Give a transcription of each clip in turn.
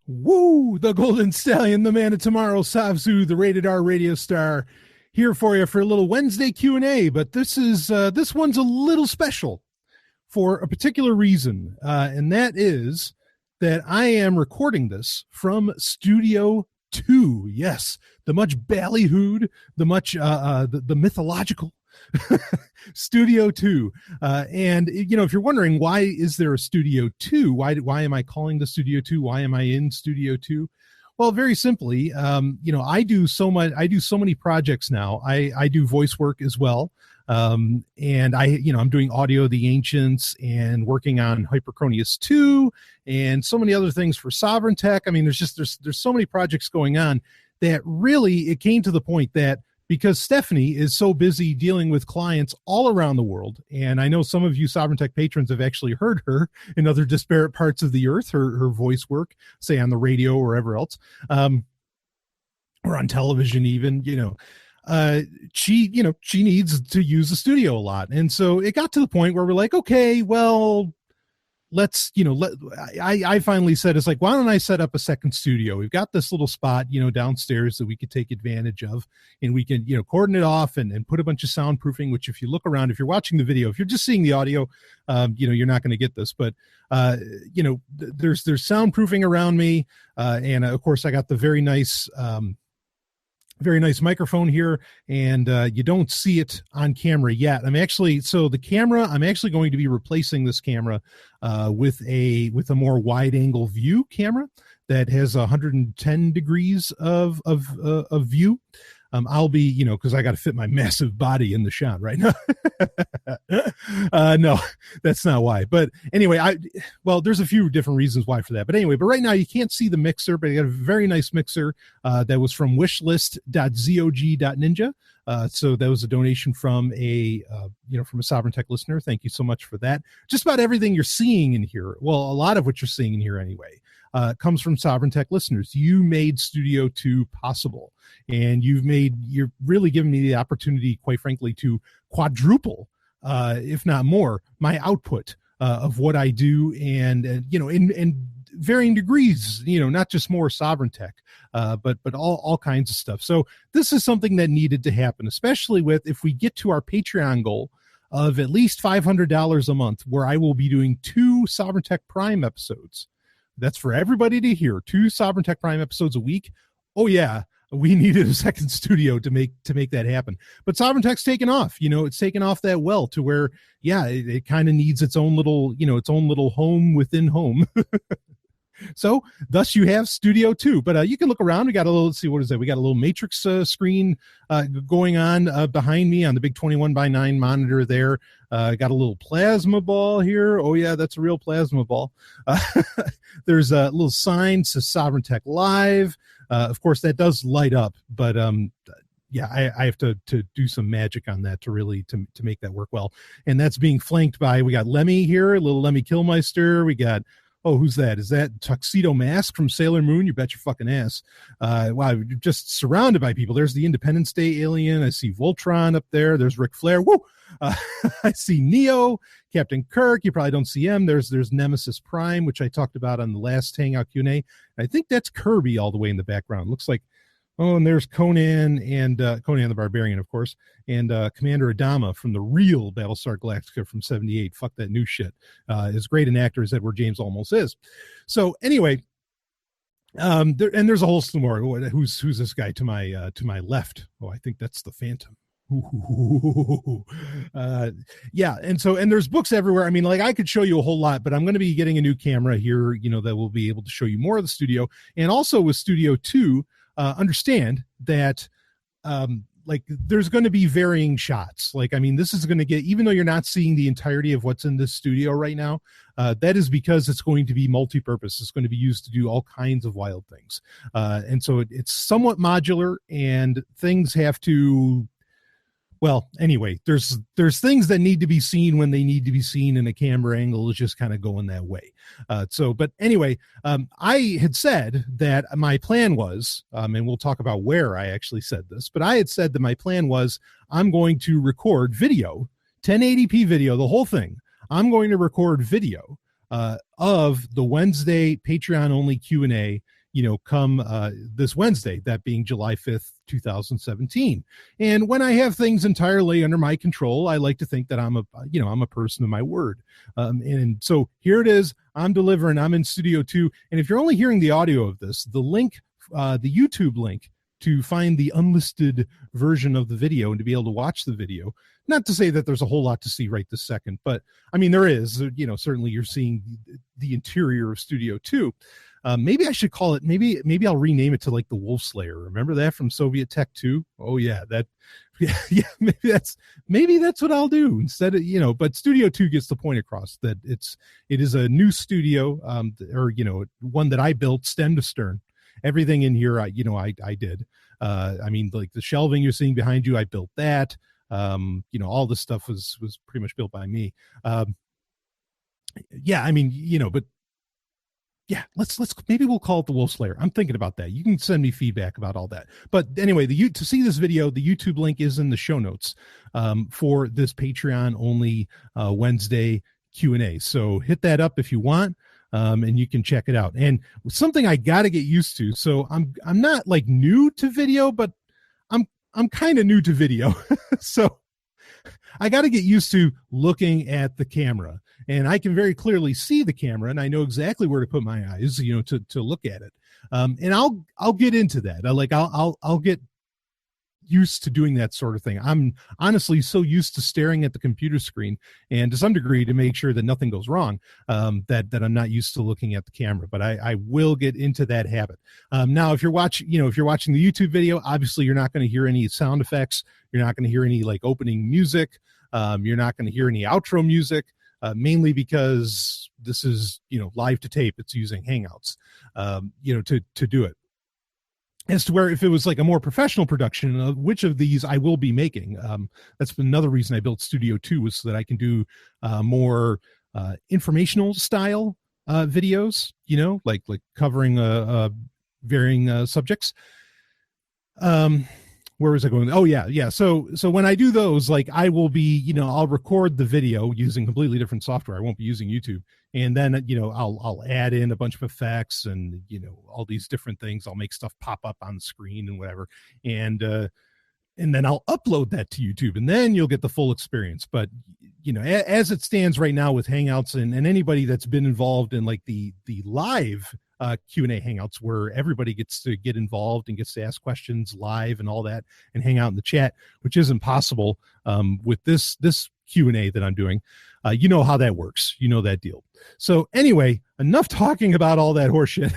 Woo! The Golden Stallion, the man of tomorrow, Savzu, the rated R radio star, here for you for a little Wednesday Q&A. But this one's a little special for a particular reason, and that is that I am recording this from Studio 2. Yes, the much ballyhooed, the much the mythological Studio 2. And you know, if you're wondering why is there a Studio 2, why am I calling the Studio 2, why am I in Studio 2? Well, very simply, you know, I do so many projects now. I do voice work as well. And I'm doing Audio of the Ancients and working on Hyperchronius 2 and so many other things for Sovereign Tech. I mean, there's so many projects going on that really it came to the point that because Stephanie is so busy dealing with clients all around the world, and I know some of you Sovereign Tech patrons have actually heard her in other disparate parts of the earth, her voice work, say on the radio or wherever else, or on television even, she needs to use the studio a lot. And so it got to the point where we're like, okay, well, I finally said, it's like, why don't I set up a second studio? We've got this little spot, downstairs that we could take advantage of, and we can, cordon it off and put a bunch of soundproofing, which if you look around, if you're watching the video, if you're just seeing the audio, you're not going to get this, but, there's soundproofing around me. And of course I got the very nice microphone here, and you don't see it on camera yet. I'm actually going to be replacing this camera with a more wide angle view camera that has 110 degrees of view. I'll be, because I got to fit my massive body in the shot right now. No, that's not why. But anyway, there's a few different reasons why for that. But anyway, right now you can't see the mixer, but I got a very nice mixer that was from wishlist.zog.ninja. So that was a donation from a Sovereign Tech listener. Thank you so much for that. Just about everything you're seeing in here, well, a lot of what you're seeing in here anyway, comes from Sovereign Tech listeners. You made Studio 2 possible, and you're really giving me the opportunity, quite frankly, to quadruple, if not more, my output of what I do, and in varying degrees, not just more Sovereign Tech, but all kinds of stuff. So this is something that needed to happen, especially if we get to our Patreon goal of at least $500 a month, where I will be doing 2 Sovereign Tech Prime episodes. That's for everybody to hear. 2 Sovereign Tech Prime episodes a week. Oh yeah, we needed a second studio to make that happen. But Sovereign Tech's taken off. It's taken off that well to where, yeah, it kind of needs its own little home within home. So thus you have Studio 2, but you can look around. We got a little, let's see, what is that? We got a little matrix screen going on behind me on the big 21:9 monitor there. Got a little plasma ball here. Oh yeah, that's a real plasma ball. There's a little sign to Sovereign Tech Live. Of course that does light up, but yeah, I have to do some magic on that to really to make that work well. And that's being flanked by, we got Lemmy here, little Lemmy Killmeister. We got, oh, who's that? Is that Tuxedo Mask from Sailor Moon? You bet your fucking ass. Wow, you're just surrounded by people. There's the Independence Day alien. I see Voltron up there. There's Ric Flair. Woo! I see Neo, Captain Kirk. You probably don't see him. There's Nemesis Prime, which I talked about on the last Hangout Q&A. I think that's Kirby all the way in the background. Looks like, oh, and there's Conan and Conan the Barbarian, of course, and Commander Adama from the real Battlestar Galactica from '78. Fuck that new shit. As great an actor as Edward James almost is. So anyway, there's a whole slew more. Who's this guy to my left? Oh, I think that's the Phantom. Yeah, and there's books everywhere. I mean, like, I could show you a whole lot, but I'm going to be getting a new camera here, that will be able to show you more of the studio. And also with Studio 2, understand that there's going to be varying shots. Like, I mean, this is going to get, even though you're not seeing the entirety of what's in this studio right now, that is because it's going to be multi-purpose. It's going to be used to do all kinds of wild things. And so it's somewhat modular, and things have to, well, anyway, there's things that need to be seen when they need to be seen, and a camera angle is just kind of going that way. But anyway, I had said that my plan was, and we'll talk about where I actually said this, but I had said that my plan was I'm going to record video, 1080p video, the whole thing. I'm going to record video of the Wednesday Patreon only Q&A, come this Wednesday, that being July 5th, 2017. And when I have things entirely under my control, I like to think that I'm a person of my word. And so here it is. I'm delivering. I'm in Studio 2. And if you're only hearing the audio of this, the link, the YouTube link to find the unlisted version of the video and to be able to watch the video, not to say that there's a whole lot to see right this second, but I mean, there is, certainly you're seeing the interior of Studio 2. Maybe I should call it, maybe I'll rename it to like the Wolf Slayer. Remember that from Soviet Tech 2? Oh yeah, maybe that's what I'll do instead of, but Studio 2 gets the point across that it is a new studio, one that I built stem to stern. Everything in here, I did. I mean, like the shelving you're seeing behind you, I built that. All this stuff was pretty much built by me. Yeah, I mean, but yeah, let's maybe we'll call it the Wolf Slayer. I'm thinking about that. You can send me feedback about all that. But anyway, to see this video, the YouTube link is in the show notes for this Patreon only Wednesday Q&A. So hit that up if you want, and you can check it out. And something I got to get used to. So I'm not like new to video, but I'm kind of new to video. So I got to get used to looking at the camera, and I can very clearly see the camera, and I know exactly where to put my eyes, to look at it. And I'll get into that. I'll get used to doing that sort of thing. I'm honestly so used to staring at the computer screen, and to some degree to make sure that nothing goes wrong, that I'm not used to looking at the camera, but I will get into that habit. Now, if you're watching the YouTube video, obviously you're not going to hear any sound effects. You're not going to hear any like opening music. You're not going to hear any outro music, mainly because this is, live to tape. It's using Hangouts, to do it. As to where if it was like a more professional production of which of these I will be making, that's another reason I built Studio 2, was so that I can do more informational style videos, like covering varying subjects. Where was I going? Oh yeah. So when I do those, like I will be, I'll record the video using completely different software. I won't be using YouTube. And then, I'll add in a bunch of effects and, all these different things. I'll make stuff pop up on the screen and whatever. And then I'll upload that to YouTube, and then you'll get the full experience. But, as it stands right now with Hangouts and anybody that's been involved in like the live Q&A Hangouts, where everybody gets to get involved and gets to ask questions live and all that and hang out in the chat, which isn't possible with this Q&A that I'm doing. You know how that works. You know that deal. So anyway, enough talking about all that horseshit.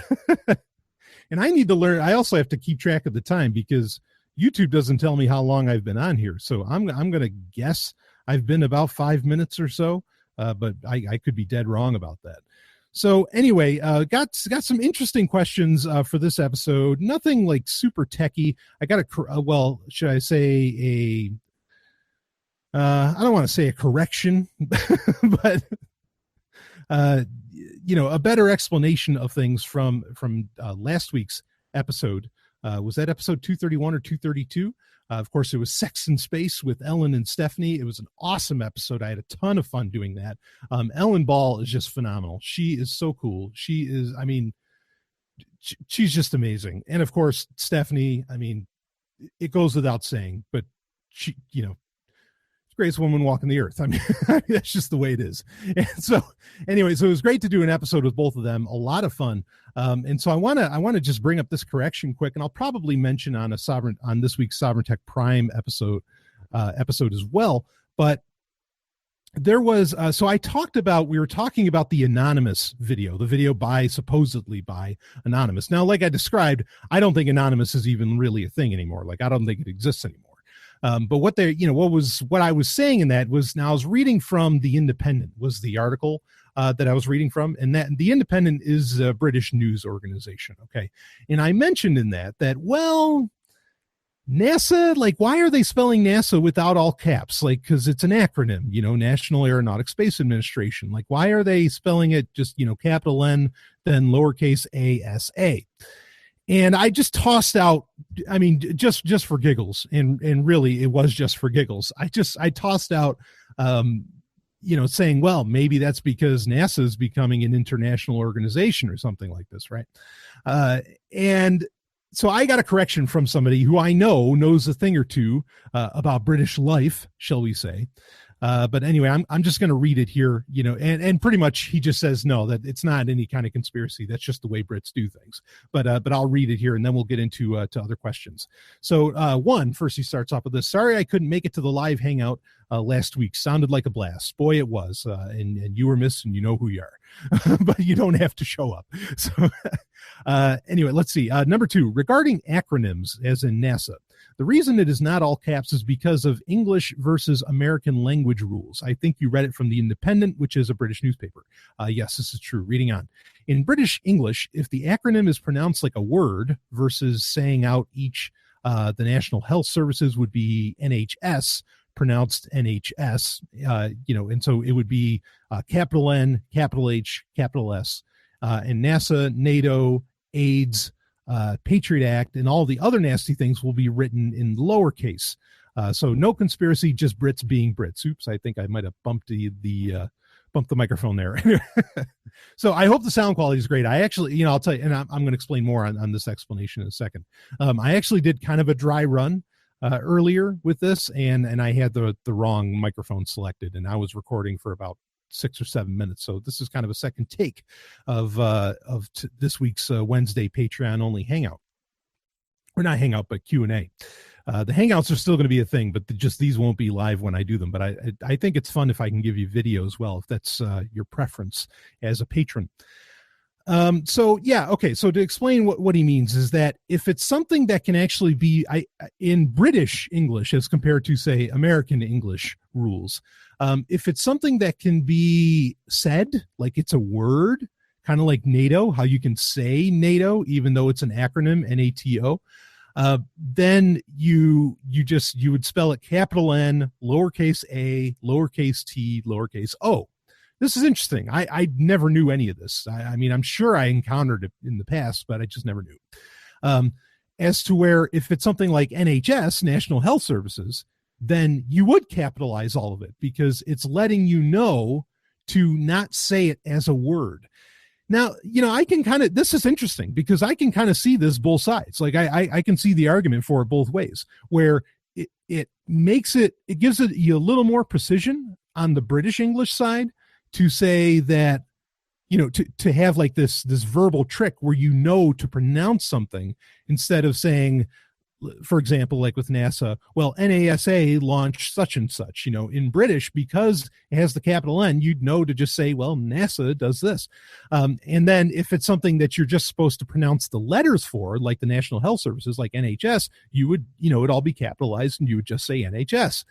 And I need to learn. I also have to keep track of the time because YouTube doesn't tell me how long I've been on here. So I'm going to guess I've been about 5 minutes or so, but I could be dead wrong about that. So anyway, got some interesting questions for this episode. Nothing like super techie. I got should I say I don't want to say a correction, but a better explanation of things from last week's episode. Was that episode 231 or 232? Of course, it was Sex in Space with Ellen and Stephanie. It was an awesome episode. I had a ton of fun doing that. Ellen Ball is just phenomenal. She is so cool. She is, she's just amazing. And of course, Stephanie, it goes without saying, but she, greatest woman walking the earth. That's just the way it is. And so anyway, so it was great to do an episode with both of them. A lot of fun. And so I want to just bring up this correction quick, and I'll probably mention on this week's Sovereign Tech Prime episode as well. But there was, so we were talking about the Anonymous video, the video supposedly by Anonymous. Now, like I described, I don't think Anonymous is even really a thing anymore. Like, I don't think it exists anymore. But what I was saying in that was, now I was reading from The Independent was the article that I was reading from, and that The Independent is a British news organization. Okay. And I mentioned in that, well, NASA, like, why are they spelling NASA without all caps? Like, cause it's an acronym, National Aeronautic Space Administration. Like, why are they spelling it just, capital N, then lowercase ASA? And I just tossed out, just for giggles, and really it was just for giggles. I tossed out, saying, well, maybe that's because NASA is becoming an international organization or something like this, right? And so I got a correction from somebody who I know knows a thing or two about British life, shall we say. But anyway, I'm just going to read it here, and pretty much he just says, no, that it's not any kind of conspiracy. That's just the way Brits do things. But I'll read it here and then we'll get into to other questions. So first he starts off with this. Sorry, I couldn't make it to the live hangout last week. Sounded like a blast. Boy, it was. And you were missed and you know who you are, but you don't have to show up. So anyway, let's see. Number 2, regarding acronyms as in NASA. The reason it is not all caps is because of English versus American language rules. I think you read it from The Independent, which is a British newspaper. Yes, this is true. Reading on. In British English, if the acronym is pronounced like a word versus saying out each, the National Health Services would be NHS, pronounced NHS, and so it would be capital N, capital H, capital S, and NASA, NATO, AIDS, Patriot Act, and all the other nasty things will be written in lowercase. So no conspiracy, just Brits being Brits. Oops, I think I might have bumped the microphone there. So I hope the sound quality is great. I actually, I'll tell you, and I'm going to explain more on this explanation in a second. I actually did kind of a dry run earlier with this, and I had the wrong microphone selected, and I was recording for about 6 or 7 minutes. So this is kind of a second take of this week's Wednesday Patreon only hangout, or not hangout, but Q&A. The hangouts are still going to be a thing, but just these won't be live when I do them. But I think it's fun if I can give you video as well, if that's your preference as a patron. So to explain what he means is that if it's something that can actually be in British English as compared to, say, American English rules, if it's something that can be said, like it's a word, kind of like NATO, how you can say NATO even though it's an acronym, NATO, then you would spell it capital N, lowercase a, lowercase t, lowercase o. This is interesting. I never knew any of this. I mean, I'm sure I encountered it in the past, but I just never knew. As to where if it's something like NHS, National Health Services, then you would capitalize all of it because it's letting you know to not say it as a word. Now, I can this is interesting because I can kind of see this both sides. Like I can see the argument for it both ways, where it gives you a little more precision on the British English side, to say that, to have like this verbal trick where to pronounce something instead of saying, for example, like with NASA, well, NASA launched such and such, in British, because it has the capital N, you'd know to just say, well, NASA does this. And then if it's something that you're just supposed to pronounce the letters for, like the National Health Services, like NHS, you would, it'd all be capitalized and you would just say NHS.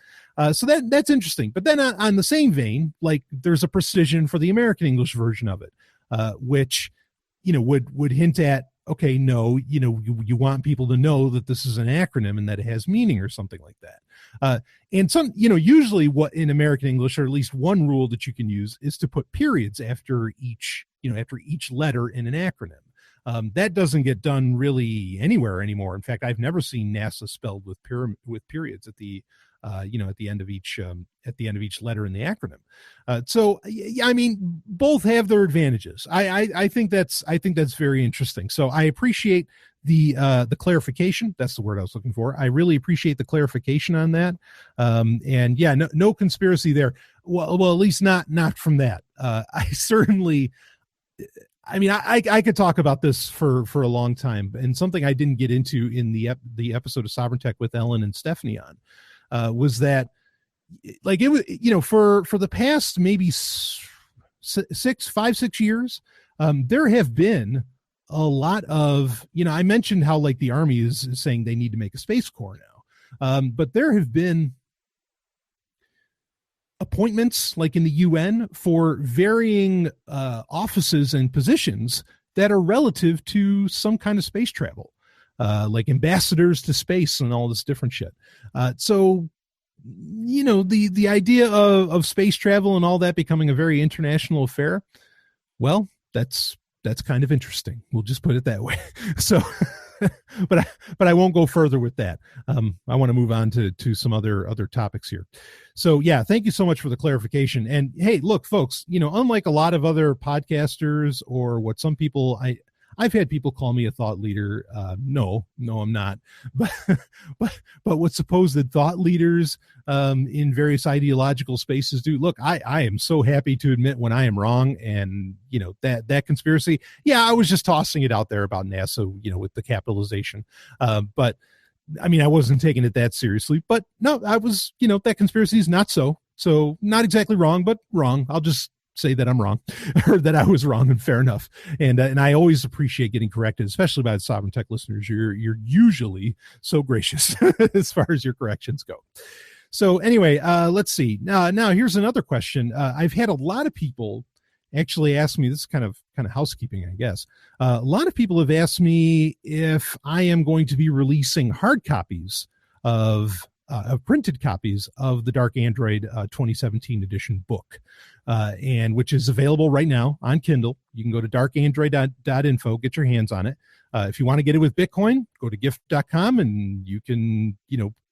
So that's interesting. But then on the same vein, like there's a precision for the American English version of it, which, would hint at, okay, no, you want people to know that this is an acronym and that it has meaning or something like that. And some, usually what in American English, or at least one rule that you can use, is to put periods after each letter in an acronym. That doesn't get done really anywhere anymore. In fact, I've never seen NASA spelled with periods at the end of each letter in the acronym. So I mean, both have their advantages. I think that's very interesting. So I appreciate the clarification. That's the word I was looking for. I really appreciate the clarification on that. And yeah, no conspiracy there. Well, at least not from that. I certainly, I mean, I could talk about this for a long time, and something I didn't get into in the episode of Sovereign Tech with Ellen and Stephanie on, was that, like, it was, for the past maybe 5-6 years, there have been a lot of, I mentioned how like the Army is saying they need to make a Space Corps now, but there have been appointments like in the UN for varying offices and positions that are relative to some kind of space travel. Like ambassadors to space and all this different shit. So, the idea of space travel and all that becoming a very international affair, well, that's kind of interesting. We'll just put it that way. So, but I won't go further with that. I want to move on to some other topics here. So yeah, thank you so much for the clarification. And hey, look, folks, unlike a lot of other podcasters or what some people, I've had people call me a thought leader. No, I'm not. But what supposed thought leaders in various ideological spaces do. Look, I am so happy to admit when I am wrong, and that conspiracy. Yeah, I was just tossing it out there about NASA, with the capitalization. But I mean, I wasn't taking it that seriously. But no, I was. That conspiracy is not so not exactly wrong, but wrong. I'll just say that I'm wrong or that I was wrong, and fair enough. And I always appreciate getting corrected, especially by the Sovereign Tech listeners. You're usually so gracious as far as your corrections go. So anyway, let's see. Now here's another question. I've had a lot of people actually ask me, this is kind of housekeeping, I guess. A lot of people have asked me if I am going to be releasing hard copies of printed copies of the Dark Android 2017 edition book, and which is available right now on Kindle. You can go to darkandroid.info, get your hands on it. If you want to get it with Bitcoin, go to gift.com, and you can,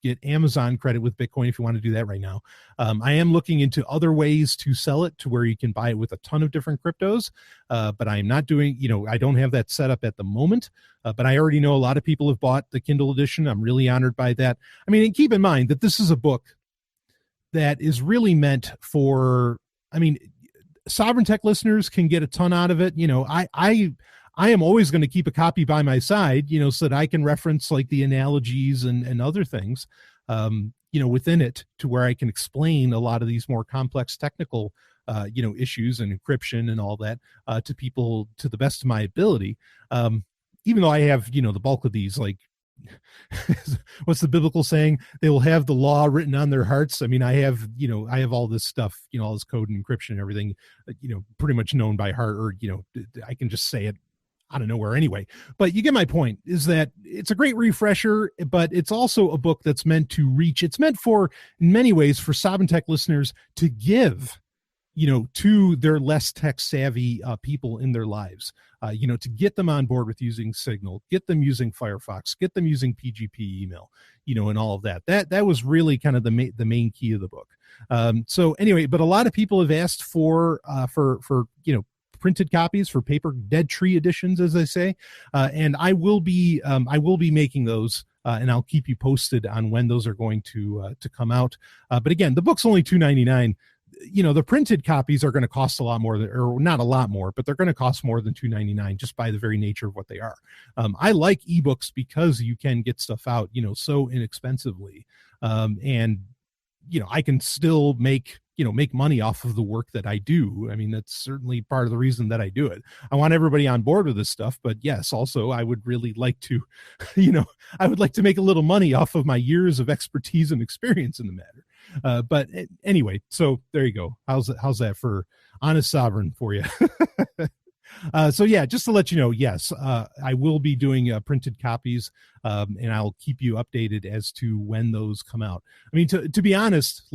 get Amazon credit with Bitcoin if you want to do that right now. I am looking into other ways to sell it to where you can buy it with a ton of different cryptos, but I am not doing, I don't have that set up at the moment, but I already know a lot of people have bought the Kindle edition. I'm really honored by that. I mean, and keep in mind that this is a book that is really meant for, Sovereign Tech listeners can get a ton out of it. I am always going to keep a copy by my side, so that I can reference like the analogies and other things, within it, to where I can explain a lot of these more complex technical, issues and encryption and all that to people to the best of my ability. Even though I have, the bulk of these, like, what's the biblical saying? They will have the law written on their hearts. I mean, I have all this stuff, all this code and encryption and everything, pretty much known by heart, or, I can just say it out of nowhere anyway. But you get my point, is that it's a great refresher, but it's also a book that's meant to reach. It's meant for, in many ways, for Sovereign Tech listeners to give, to their less tech savvy people in their lives, to get them on board with using Signal, get them using Firefox, get them using PGP email, and all of that. That was really kind of the main key of the book. So anyway, but a lot of people have asked for printed copies, for paper dead tree editions, as they say, and I will be making those, and I'll keep you posted on when those are going to come out. But again, the book's only $2.99. The printed copies are going to cost a lot more, or not a lot more, but they're going to cost more than $2.99 just by the very nature of what they are. I like ebooks because you can get stuff out, so inexpensively, and I can still make money off of the work that I do. I mean, that's certainly part of the reason that I do it. I want everybody on board with this stuff, but yes, also I would really like to, I would like to make a little money off of my years of expertise and experience in the matter. But anyway, so there you go. How's that for Honest Sovereign for you? So yeah, just to let you know, yes, I will be doing printed copies, and I'll keep you updated as to when those come out. I mean, to be honest,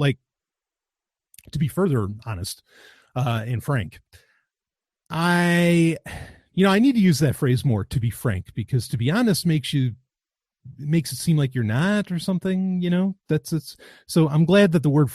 to be further honest and frank, I need to use that phrase more, to be frank, because to be honest makes it seem like you're not, or something, it's. So I'm glad that the word,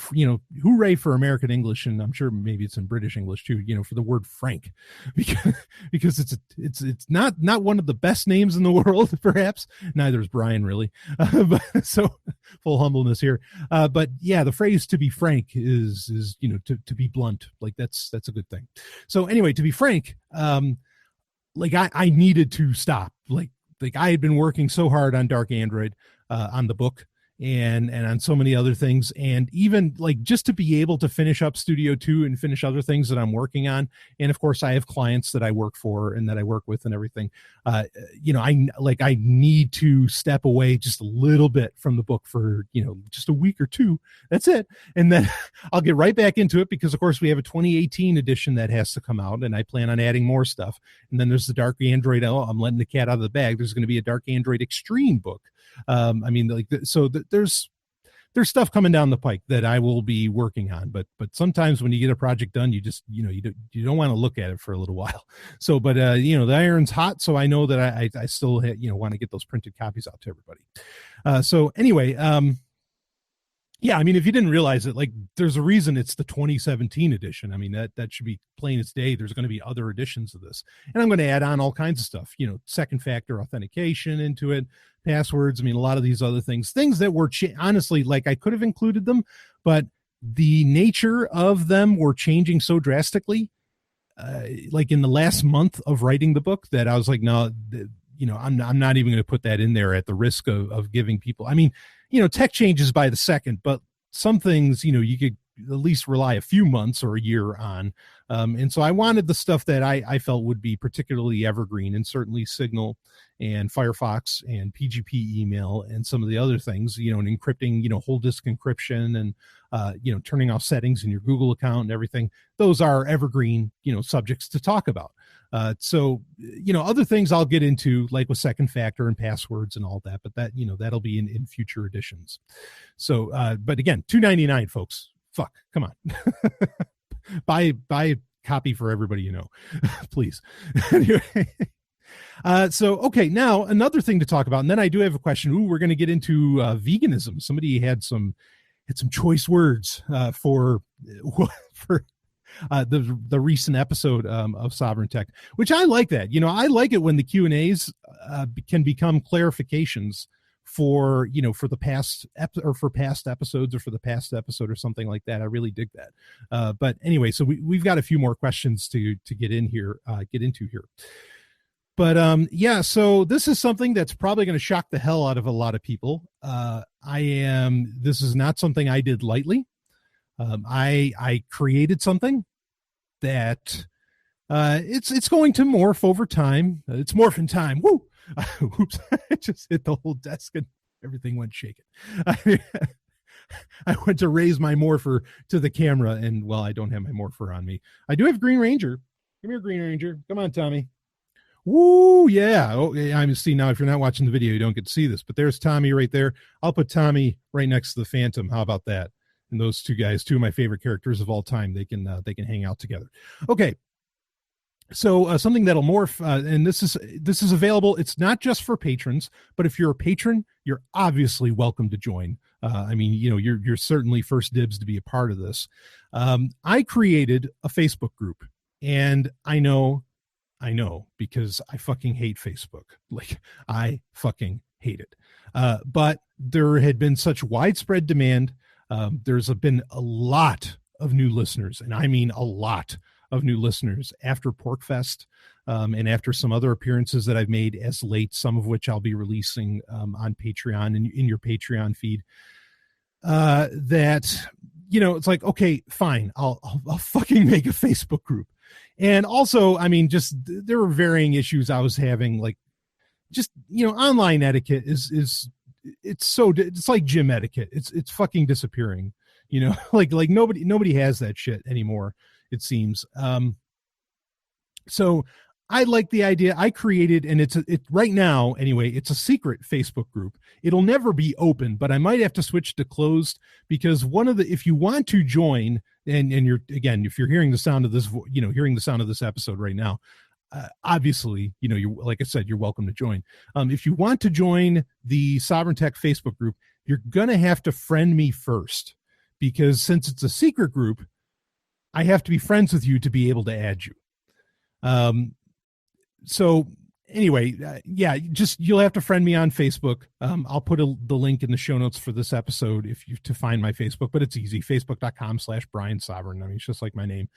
hooray for American English, and I'm sure maybe it's in British English too, for the word frank, because it's not one of the best names in the world, perhaps. Neither is Brian, really. But so full humbleness here. But yeah, the phrase "to be frank" is to be blunt. Like that's a good thing. So anyway, to be frank, I needed to stop. Like I had been working so hard on Dark Android, on the book, and on so many other things, and even just to be able to finish up Studio 2 and finish other things that I'm working on. And of course I have clients that I work for and that I work with and everything. I need to step away just a little bit from the book for, just a week or two. That's it. And then I'll get right back into it, because of course we have a 2018 edition that has to come out, and I plan on adding more stuff. And then there's the Dark Android. Oh, I'm letting the cat out of the bag. There's going to be a Dark Android Extreme book. There's there's stuff coming down the pike that I will be working on, but sometimes when you get a project done, you just, you don't want to look at it for a little while. So, but the iron's hot. So I know that I still, want to get those printed copies out to everybody. So anyway, yeah, I mean, if you didn't realize it, like, there's a reason it's the 2017 edition. I mean, that should be plain as day. There's going to be other editions of this. And I'm going to add on all kinds of stuff, second factor authentication into it, passwords. I mean, a lot of these other things that were, honestly, like, I could have included them, but the nature of them were changing so drastically, like in the last month of writing the book, that I was like, no, I'm not even going to put that in there at the risk of giving people, I mean, tech changes by the second, but some things, you could at least rely a few months or a year on. And so I wanted the stuff that I felt would be particularly evergreen, and certainly Signal and Firefox and PGP email and some of the other things, and encrypting, whole disk encryption and, turning off settings in your Google account and everything. Those are evergreen, subjects to talk about. So, other things I'll get into, like with second factor and passwords and all that, but that, that'll be in future editions. So, but again, $2.99, folks. Fuck, come on. buy a copy for everybody, please. Anyway. So, okay, now another thing to talk about, and then I do have a question. We're going to get into veganism. Somebody had some choice words for the recent episode of Sovereign Tech, which I like that. I like it when the Q&As can become clarifications for the past for past episodes, or for the past episode or something like that. I really dig that. But anyway, so we've got a few more questions to get into here. But yeah, so this is something that's probably going to shock the hell out of a lot of people. This is not something I did lightly. I created something that it's going to morph over time. It's morphing time. Woo! Oops! I just hit the whole desk and everything went shaking. I went to raise my morpher to the camera, and well, I don't have my morpher on me. I do have Green Ranger. Come here, Green Ranger. Come on, Tommy. Woo! Yeah. Oh, I'm see now. If you're not watching the video, you don't get to see this, but there's Tommy right there. I'll put Tommy right next to the Phantom. How about that? And those two guys, two of my favorite characters of all time, they can hang out together. Okay. So something that'll morph, and this is available. It's not just for patrons, but if you're a patron, you're obviously welcome to join. I mean, you're certainly first dibs to be a part of this. I created a Facebook group, and I know because I fucking hate Facebook. Like, I fucking hate it. But there had been such widespread demand. There's been a lot of new listeners, and I mean a lot of new listeners after PorkFest, and after some other appearances that I've made as late, some of which I'll be releasing on Patreon and in your Patreon feed. That, it's like, okay, fine, I'll fucking make a Facebook group. And also, I mean, just there were varying issues I was having, like, just, online etiquette is it's like gym etiquette. It's fucking disappearing, like nobody has that shit anymore, it seems. So I like the idea. I created, and it's right now anyway, it's a secret Facebook group. It'll never be open, but I might have to switch to closed, because if you want to join, and you're, again, if you're hearing the sound of this, hearing the sound of this episode right now, obviously, you're, like I said, you're welcome to join. If you want to join the Sovereign Tech Facebook group, you're going to have to friend me first, because since it's a secret group, I have to be friends with you to be able to add you. So anyway, yeah, you'll have to friend me on Facebook. I'll put the link in the show notes for this episode to find my Facebook, but it's easy. Facebook.com/Brian Sovereign. I mean, it's just like my name.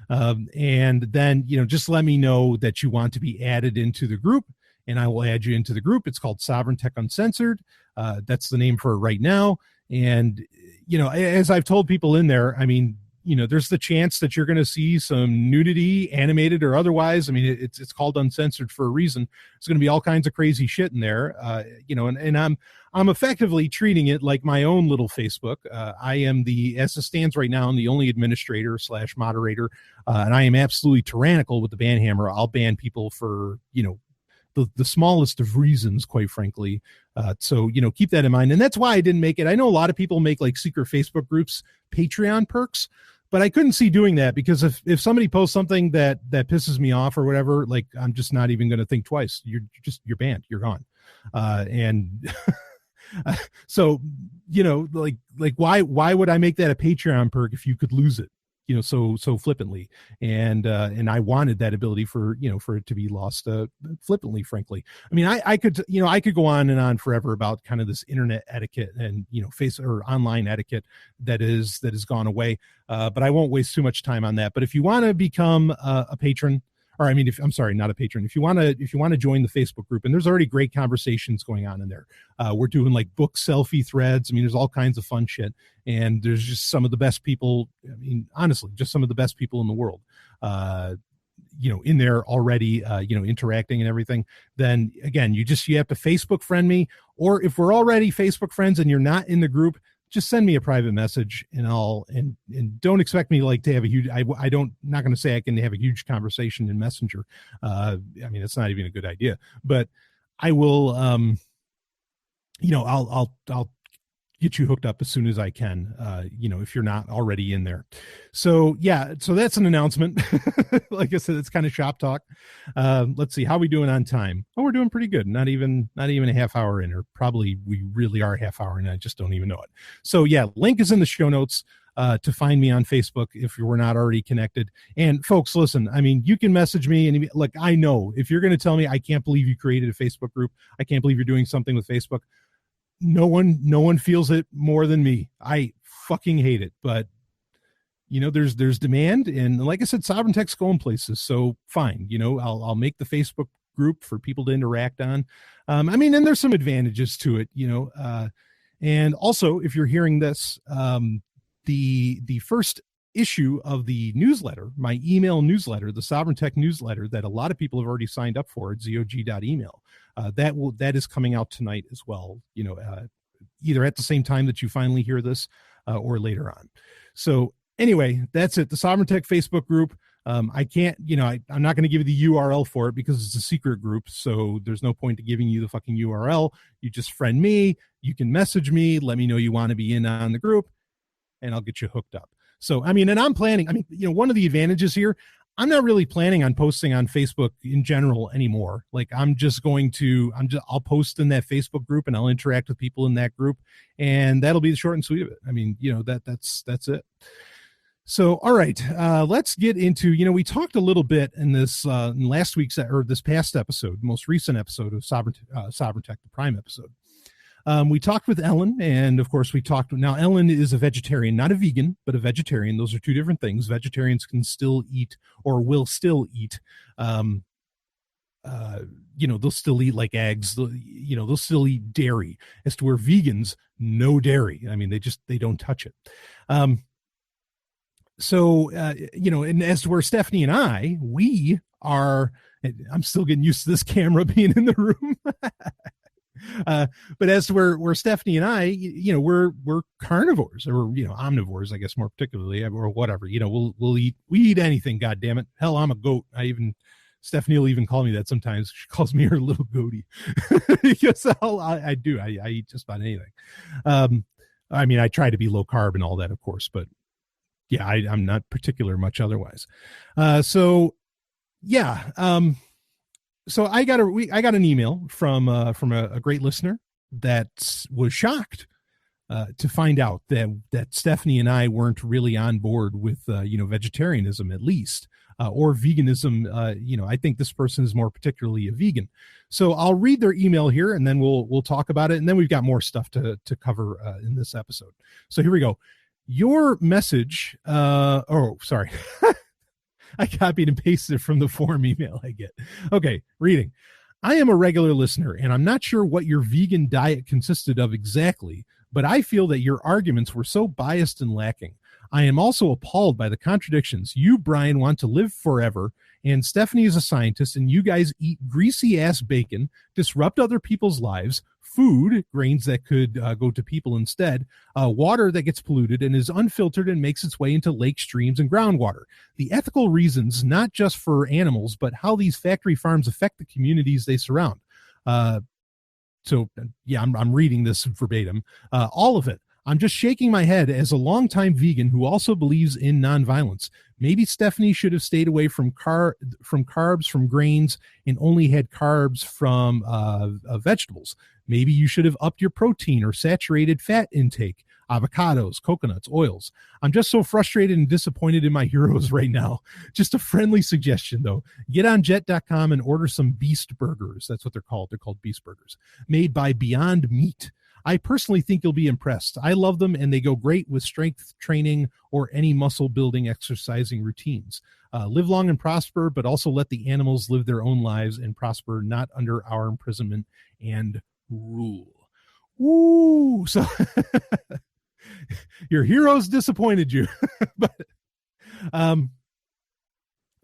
And then, just let me know that you want to be added into the group, and I will add you into the group. It's called Sovereign Tech Uncensored. That's the name for it right now. And, as I've told people in there, I mean, there's the chance that you're going to see some nudity, animated or otherwise. I mean, it's called uncensored for a reason. There's going to be all kinds of crazy shit in there, and I'm effectively treating it like my own little Facebook. I am as it stands right now, I'm the only administrator / moderator, and I am absolutely tyrannical with the ban hammer. I'll ban people for, the smallest of reasons, quite frankly. So, keep that in mind. And that's why I didn't make it. I know a lot of people make like secret Facebook groups, Patreon perks, but I couldn't see doing that because if somebody posts something that pisses me off or whatever, like I'm just not even going to think twice. You're banned. You're gone. And so, like why would I make that a Patreon perk if you could lose it, so flippantly? And I wanted that ability for it to be lost flippantly, frankly. I mean, I could go on and on forever about kind of this internet etiquette and, face or online etiquette that has gone away. But I won't waste too much time on that. But if you want to become a patron, or I mean, not a patron, if you want to join the Facebook group, and there's already great conversations going on in there. We're doing like book selfie threads. I mean, there's all kinds of fun shit, and there's just some of the best people. I mean, honestly, just some of the best people in the world, in there already, interacting and everything. Then again, you have to Facebook friend me, or if we're already Facebook friends and you're not in the group, just send me a private message and and don't expect me like to have a huge, not going to say I can have a huge conversation in Messenger. I mean, it's not even a good idea, but I will, I'll get you hooked up as soon as I can, if you're not already in there. So yeah, so that's an announcement. Like I said, it's kind of shop talk. Let's see, how are we doing on time? Oh, we're doing pretty good. Not even a half hour in, or probably we really are a half hour in. I just don't even know it. So yeah, link is in the show notes to find me on Facebook if you were not already connected. And folks, listen, I mean, you can message me and like, I know if you're going to tell me, I can't believe you created a Facebook group, I can't believe you're doing something with Facebook. No one feels it more than me. I fucking hate it, but there's demand, and like I said, Sovereign Tech's going places, so fine. I'll make the Facebook group for people to interact on. I mean, and there's some advantages to it, and also if you're hearing this, the first issue of the newsletter, my email newsletter, the Sovereign Tech newsletter that a lot of people have already signed up for at zog.email. That is coming out tonight as well, either at the same time that you finally hear this or later on. So anyway, that's it. The Sovereign Tech Facebook group. I can't, I'm not going to give you the URL for it because it's a secret group. So there's no point to giving you the fucking URL. You just friend me. You can message me. Let me know you want to be in on the group, and I'll get you hooked up. So, I mean, and I'm planning, one of the advantages here, I'm not really planning on posting on Facebook in general anymore. Like I'll post in that Facebook group and I'll interact with people in that group, and that'll be the short and sweet of it. I mean, that's it. So, all right, let's get into, we talked a little bit in this, in last week's, or this past episode, most recent episode of Sovereign Tech, the Prime episode. We talked with Ellen, and of course now Ellen is a vegetarian, not a vegan, but a vegetarian. Those are two different things. Vegetarians can still eat, or will still eat, they'll still eat like eggs, they'll still eat dairy, as to where vegans, no dairy. I mean, they don't touch it. And as to where Stephanie and I, we are, I'm still getting used to this camera being in the room. But as to where Stephanie and I, we're carnivores, or omnivores, I guess more particularly, or whatever. We eat anything. God damn it, hell, I'm a goat. Stephanie will even call me that sometimes. She calls me her little goatie because I eat just about anything. I mean, I try to be low carb and all that, of course, but yeah, I'm not particular much otherwise. So I got an email from a great listener that was shocked to find out that Stephanie and I weren't really on board with vegetarianism, at least, or veganism. I think this person is more particularly a vegan. So I'll read their email here, and then we'll talk about it, and then we've got more stuff to cover in this episode. So here we go. Your message. Sorry. I copied and pasted it from the form email I get. Okay, reading. I am a regular listener, and I'm not sure what your vegan diet consisted of exactly, but I feel that your arguments were so biased and lacking. I am also appalled by the contradictions. You, Brian, want to live forever, and Stephanie is a scientist, and you guys eat greasy-ass bacon, disrupt other people's lives, food, grains that could go to people instead, water that gets polluted and is unfiltered and makes its way into lakes, streams, and groundwater. The ethical reasons, not just for animals, but how these factory farms affect the communities they surround. So, yeah, I'm reading this verbatim. All of it. I'm just shaking my head as a longtime vegan who also believes in nonviolence. Maybe Stephanie should have stayed away from carbs, from grains, and only had carbs from vegetables. Maybe you should have upped your protein or saturated fat intake, avocados, coconuts, oils. I'm just so frustrated and disappointed in my heroes right now. Just a friendly suggestion, though. Get on jet.com and order some beast burgers. That's what they're called. They're called beast burgers, made by Beyond Meat. I personally think you'll be impressed. I love them, and they go great with strength training or any muscle building exercising routines. Live long and prosper, but also let the animals live their own lives and prosper, not under our imprisonment and rule. Woo! So your heroes disappointed you. But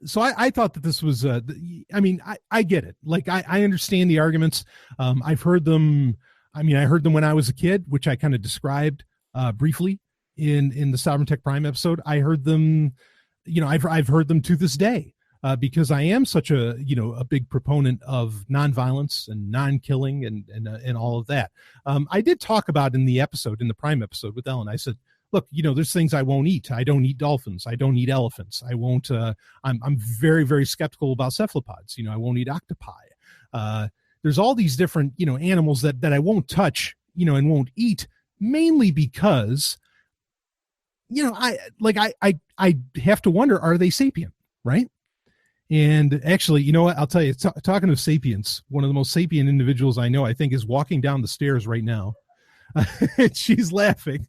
so I thought that this was, I get it. Like, I understand the arguments. I've heard them. I heard them when I was a kid, which I kind of described briefly in the Sovereign Tech Prime episode. I heard them, I've heard them to this day because I am such a big proponent of nonviolence and non-killing and all of that. I did talk about in the Prime episode with Ellen. I said, look, there's things I won't eat. I don't eat dolphins. I don't eat elephants. I won't. I'm very, very skeptical about cephalopods. I won't eat octopi. There's all these different, animals that I won't touch, and won't eat, mainly because, I have to wonder, are they sapient, right? And actually, you know what? I'll tell you, talking of sapiens, one of the most sapient individuals I know, I think, is walking down the stairs right now. And she's laughing,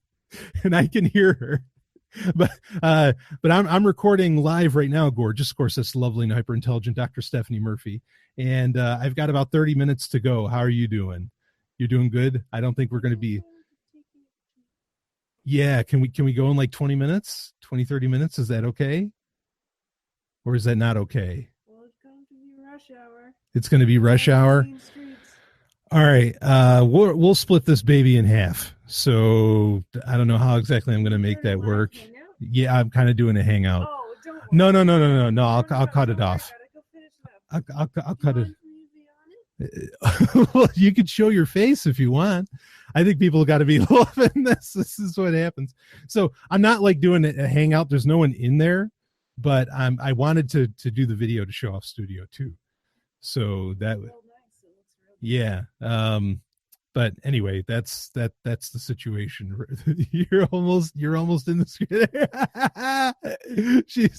and I can hear her. But I'm recording live right now, gorgeous. Of course, that's lovely and hyper intelligent Dr. Stephanie Murphy. And I've got about 30 minutes to go. How are you doing? You're doing good? I don't think we're going to be. Yeah. Can we go in like 20 minutes, 20, 30 minutes? Is that okay? Or is that not okay? Well, it's going to be rush hour. It's going to be rush hour. All right. We'll split this baby in half. So I don't know how exactly I'm going to make that work. Yeah, I'm kind of doing a hangout. Oh, don't worry. No. I'll cut it off. I'll cut it. Well, you could show your face if you want. I think people got to be loving this. This is what happens. So I'm not like doing a hangout. There's no one in there, but I wanted to do the video to show off Studio 2. So that, yeah. But anyway, that's the situation. You're almost in the screen.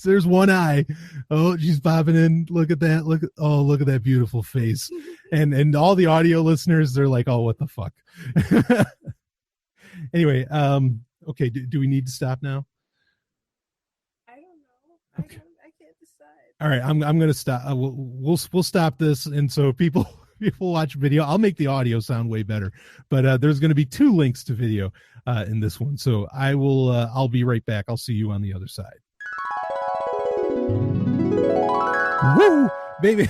There's one eye. Oh, she's popping in. Look at that. Look at that beautiful face. And all the audio listeners, they're like, oh, what the fuck? Anyway, okay. Do we need to stop now? I don't know. Okay. I can't decide. All right, I'm going to stop. We'll stop this, and so people watch video. I'll make the audio sound way better, but there's going to be 2 links to video in this one. So I'll be right back. I'll see you on the other side. Woo, baby.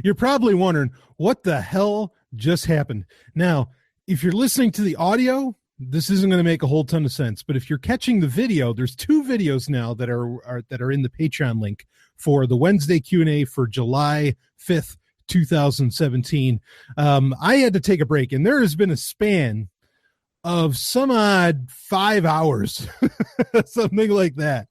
You're probably wondering what the hell just happened. Now, if you're listening to the audio, this isn't going to make a whole ton of sense, but if you're catching the video, there's 2 videos now that are in the Patreon link for the Wednesday Q&A for July 5th, 2017. I had to take a break, and there has been a span of some odd 5 hours, something like that,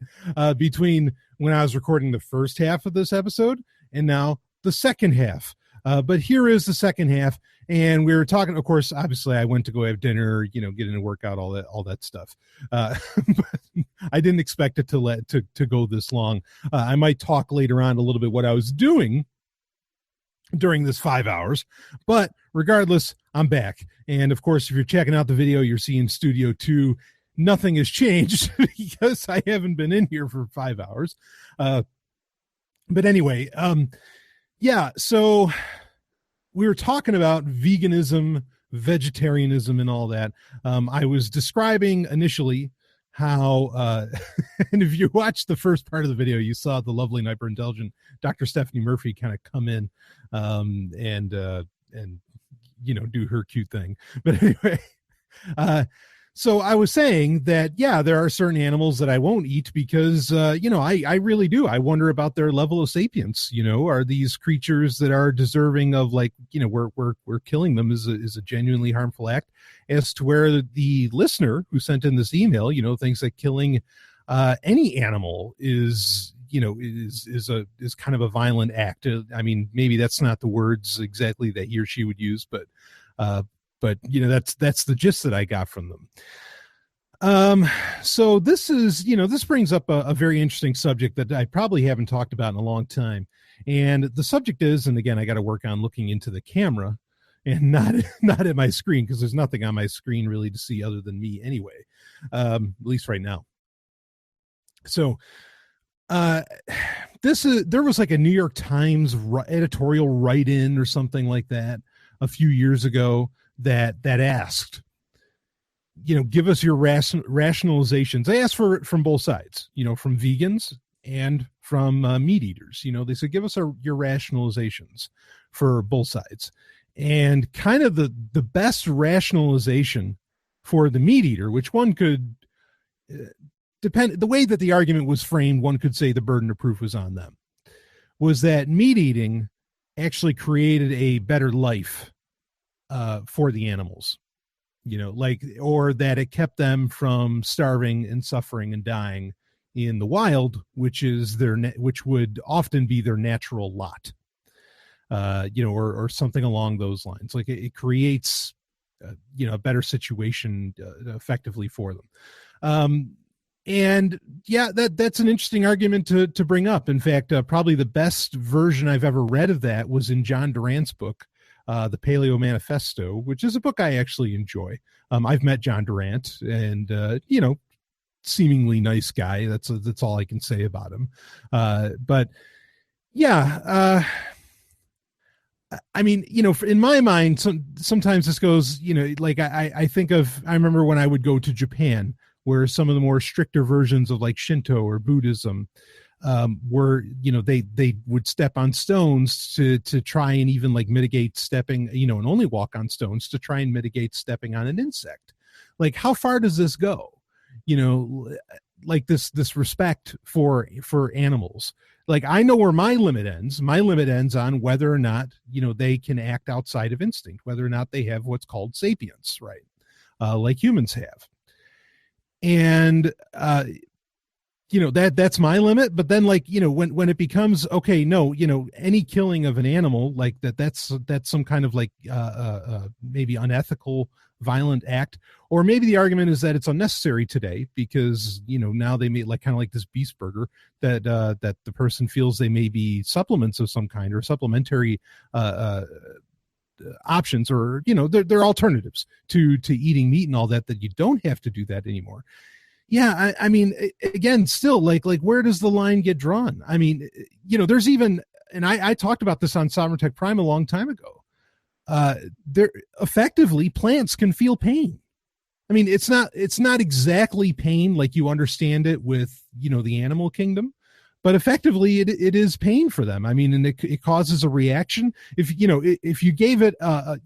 between when I was recording the first half of this episode and now the second half. But here is the second half. And we were talking, of course, obviously I went to go have dinner, get in a workout, all that stuff. But I didn't expect it to go this long. I might talk later on a little bit what I was doing during this 5 hours, but regardless, I'm back. And of course, if you're checking out the video, you're seeing Studio 2. Nothing has changed because I haven't been in here for 5 hours. But anyway, yeah, so we were talking about veganism, vegetarianism, and all that. I was describing initially how, and if you watched the first part of the video, you saw the lovely and hyper-intelligent Dr. Stephanie Murphy kind of come in and do her cute thing. But anyway, so I was saying that, yeah, there are certain animals that I won't eat because, I really do. I wonder about their level of sapience. Are these creatures that are deserving of, like, we're killing them is a genuinely harmful act, as to where the listener who sent in this email, thinks that killing any animal is kind of a violent act. I mean, maybe that's not the words exactly that he or she would use, but that's the gist that I got from them. So this is, this brings up a very interesting subject that I probably haven't talked about in a long time. And the subject is, and again, I got to work on looking into the camera and not at my screen, because there's nothing on my screen really to see other than me anyway, at least right now. So there was like a New York Times editorial write-in or something like that a few years ago that asked, give us your rationalizations. They asked for it from both sides, from vegans and from meat eaters. They said, give us your rationalizations for both sides. And kind of the best rationalization for the meat eater, which one could depend, the way that the argument was framed, one could say the burden of proof was on them, was that meat eating actually created a better life for the animals, or that it kept them from starving and suffering and dying in the wild, which would often be their natural lot, or something along those lines. Like it creates, a better situation effectively for them. And yeah, that's an interesting argument to bring up. In fact, probably the best version I've ever read of that was in John Durant's book, The Paleo Manifesto, which is a book I actually enjoy. I've met John Durant, and seemingly nice guy. That's all I can say about him. But yeah, I mean, in my mind, sometimes this goes, like I think of, I remember when I would go to Japan, where some of the more stricter versions of like Shinto or Buddhism were, they would step on stones to try and even like mitigate stepping, and only walk on stones to try and mitigate stepping on an insect. Like, how far does this go? Like this respect for animals. Like, I know where my limit ends. My limit ends on whether or not, they can act outside of instinct, whether or not they have what's called sapience, right? Like humans have. And that's my limit. But then, like, when it becomes okay, no, any killing of an animal like that's some kind of like maybe unethical, violent act, or maybe the argument is that it's unnecessary today because now they may like kind of like this beast burger that the person feels they may be supplements of some kind or supplementary options, or they're alternatives to eating meat and all that you don't have to do that anymore. Yeah, I mean, again, still like where does the line get drawn? I mean, there's even, and I talked about this on Sovereign Tech Prime a long time ago. There effectively plants can feel pain. I mean, it's not exactly pain like you understand it with the animal kingdom, but effectively it is pain for them. I mean, and it causes a reaction. If you gave it a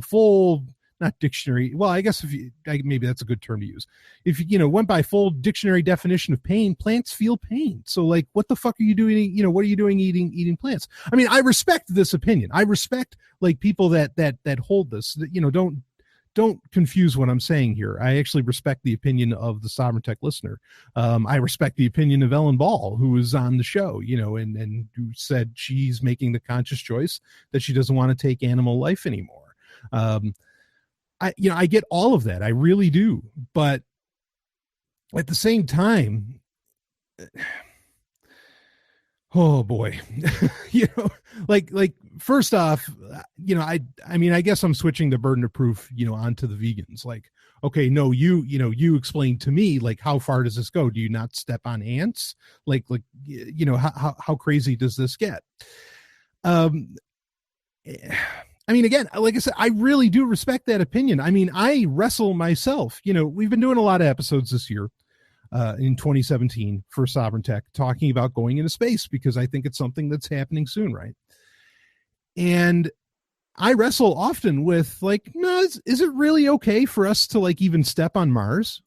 full, not dictionary, well, I guess maybe that's a good term to use. If went by full dictionary definition of pain, plants feel pain. So like, what the fuck are you doing? What are you doing eating plants? I mean, I respect this opinion. I respect like people that hold this, don't confuse what I'm saying here. I actually respect the opinion of the Sovereign Tech listener. I respect the opinion of Ellen Ball, who was on the show, and who said she's making the conscious choice that she doesn't want to take animal life anymore. I get all of that. I really do. But at the same time, oh boy, like first off, I mean, I guess I'm switching the burden of proof, onto the vegans. Like, okay, no, you explain to me, like, how far does this go? Do you not step on ants? Like, how crazy does this get? I mean, again, like I said, I really do respect that opinion. I mean, I wrestle myself. We've been doing a lot of episodes this year in 2017 for Sovereign Tech talking about going into space because I think it's something that's happening soon, right? And I wrestle often with like, no, is it really okay for us to like even step on Mars?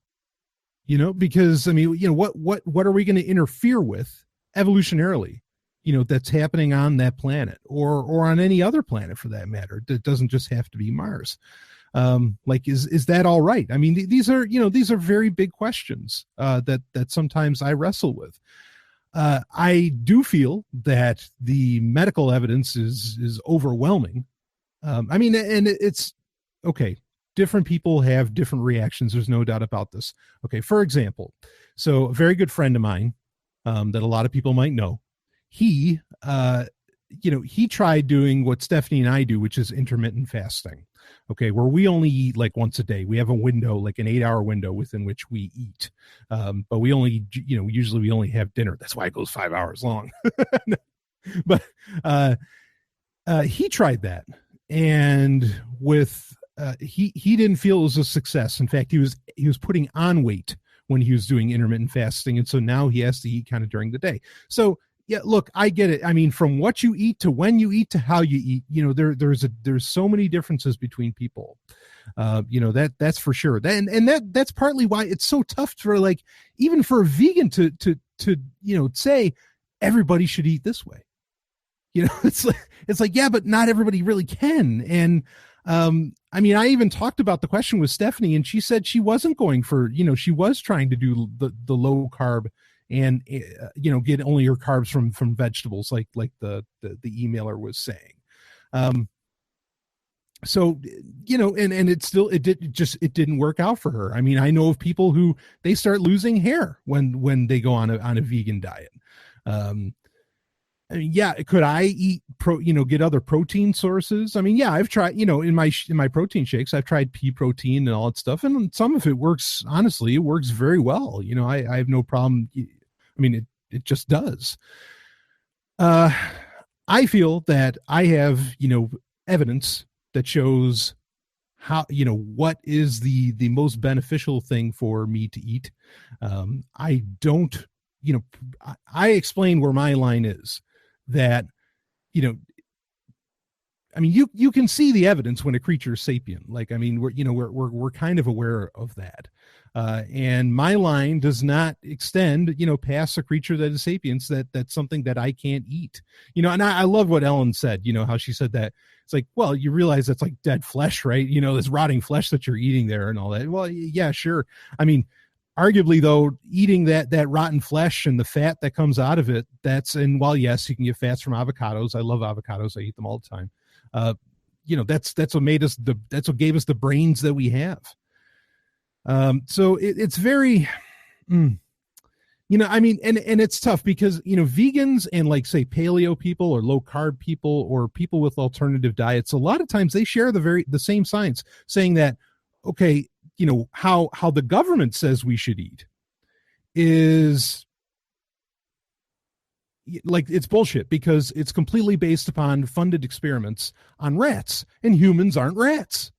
You know, because I mean, you know, what are we going to interfere with evolutionarily? You know, that's happening on that planet or on any other planet for that matter. That doesn't just have to be Mars. Like, is that all right? I mean, these are very big questions that sometimes I wrestle with. I do feel that the medical evidence is overwhelming. I mean, and it's okay. Different people have different reactions. There's no doubt about this. Okay. For example, so a very good friend of mine, that a lot of people might know, he tried doing what Stephanie and I do, which is intermittent fasting. Okay. Where we only eat like once a day. We have a window, like an 8-hour window within which we eat. But we only, usually we only have dinner. That's why it goes 5 hours long. But, he tried that. And with he didn't feel it was a success. In fact, he was putting on weight when he was doing intermittent fasting, and so now he has to eat kind of during the day. So yeah, look, I get it. I mean, from what you eat to when you eat to how you eat, there's so many differences between people. That's for sure. That's partly why it's so tough for like even for a vegan to say everybody should eat this way. It's like, yeah, but not everybody really can. And, I mean, I even talked about the question with Stephanie and she said she wasn't going for, she was trying to do the low carb and, get only her carbs from vegetables, like the emailer was saying. So, and it didn't work out for her. I mean, I know of people who they start losing hair when they go on a vegan diet. I mean, yeah, could I eat get other protein sources? I mean, yeah, I've tried, in my protein shakes, I've tried pea protein and all that stuff. And some of it works, honestly, it works very well. I have no problem. I mean, it just does. I feel that I have, evidence that shows how, what is the most beneficial thing for me to eat. I don't, I explain where my line is. That, I mean, you can see the evidence when a creature is sapient. Like, I mean, we're kind of aware of that. And my line does not extend, past a creature that is sapience, that's something that I can't eat, and I love what Ellen said, how she said that it's like, well, you realize that's like dead flesh, right? This rotting flesh that you're eating there and all that. Well, yeah, sure. I mean, arguably, though, eating that rotten flesh and the fat that comes out of it, while yes, you can get fats from avocados. I love avocados. I eat them all the time. That's what made us that's what gave us the brains that we have. So it's very, I mean, and it's tough because, vegans and like say paleo people or low carb people or people with alternative diets, a lot of times they share the same science saying that, okay, how the government says we should eat is like, it's bullshit because it's completely based upon funded experiments on rats, and humans aren't rats.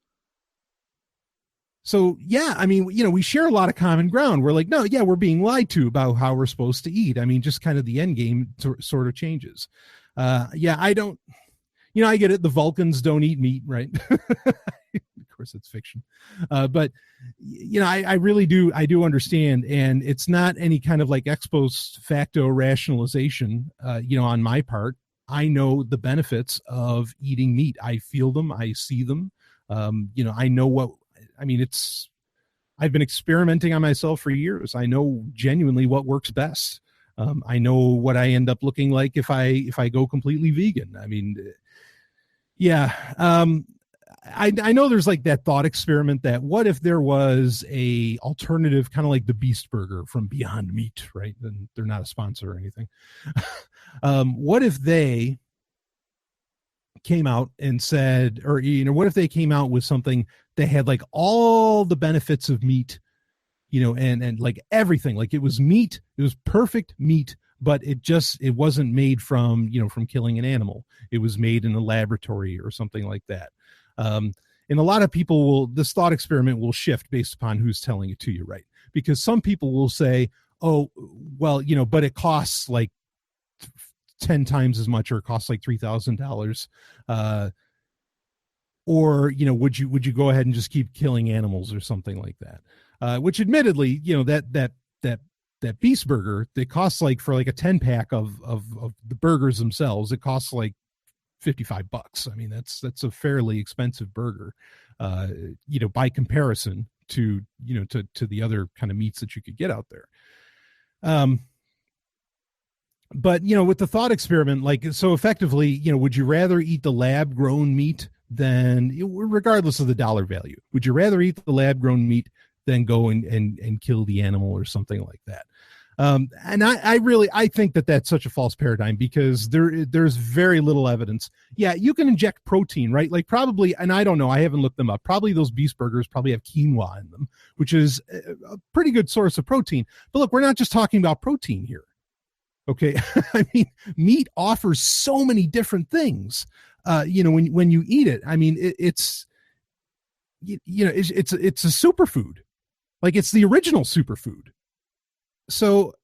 So yeah, I mean, we share a lot of common ground. We're like, no, yeah, we're being lied to about how we're supposed to eat. I mean, just kind of the end game sort of changes. Yeah, I don't, I get it. The Vulcans don't eat meat, right? Of course it's fiction. But I really do. I do understand. And it's not any kind of like ex post facto rationalization, on my part. I know the benefits of eating meat. I feel them. I see them. I know I've been experimenting on myself for years. I know genuinely what works best. I know what I end up looking like if I go completely vegan. I mean, yeah. I know there's like that thought experiment that what if there was a alternative, kind of like the Beast Burger from Beyond Meat, right? And they're not a sponsor or anything. What if they came out and said, or, what if they came out with something that had like all the benefits of meat, and like everything, like it was meat, it was perfect meat, but it wasn't made from killing an animal. It was made in a laboratory or something like that. And a lot of people this thought experiment will shift based upon who's telling it to you, right? Because some people will say, oh, well, but it costs like 10 times as much, or it costs like $3,000. or, would you go ahead and just keep killing animals or something like that? Which admittedly, that beast burger, it costs like, for like a 10 pack of the burgers themselves, it costs like $55. I mean, that's a fairly expensive burger, by comparison to the other kind of meats that you could get out there. But with the thought experiment, like, so effectively, would you rather eat the lab grown meat than, regardless of the dollar value, would you rather eat the lab grown meat than go and kill the animal or something like that? And I think that that's such a false paradigm, because there's very little evidence. Yeah, you can inject protein, right? Like, probably, and I don't know, I haven't looked them up. Probably those beast burgers probably have quinoa in them, which is a pretty good source of protein. But look, we're not just talking about protein here. Okay. I mean, meat offers so many different things. When you eat it, I mean, it's a superfood. Like, it's the original superfood. So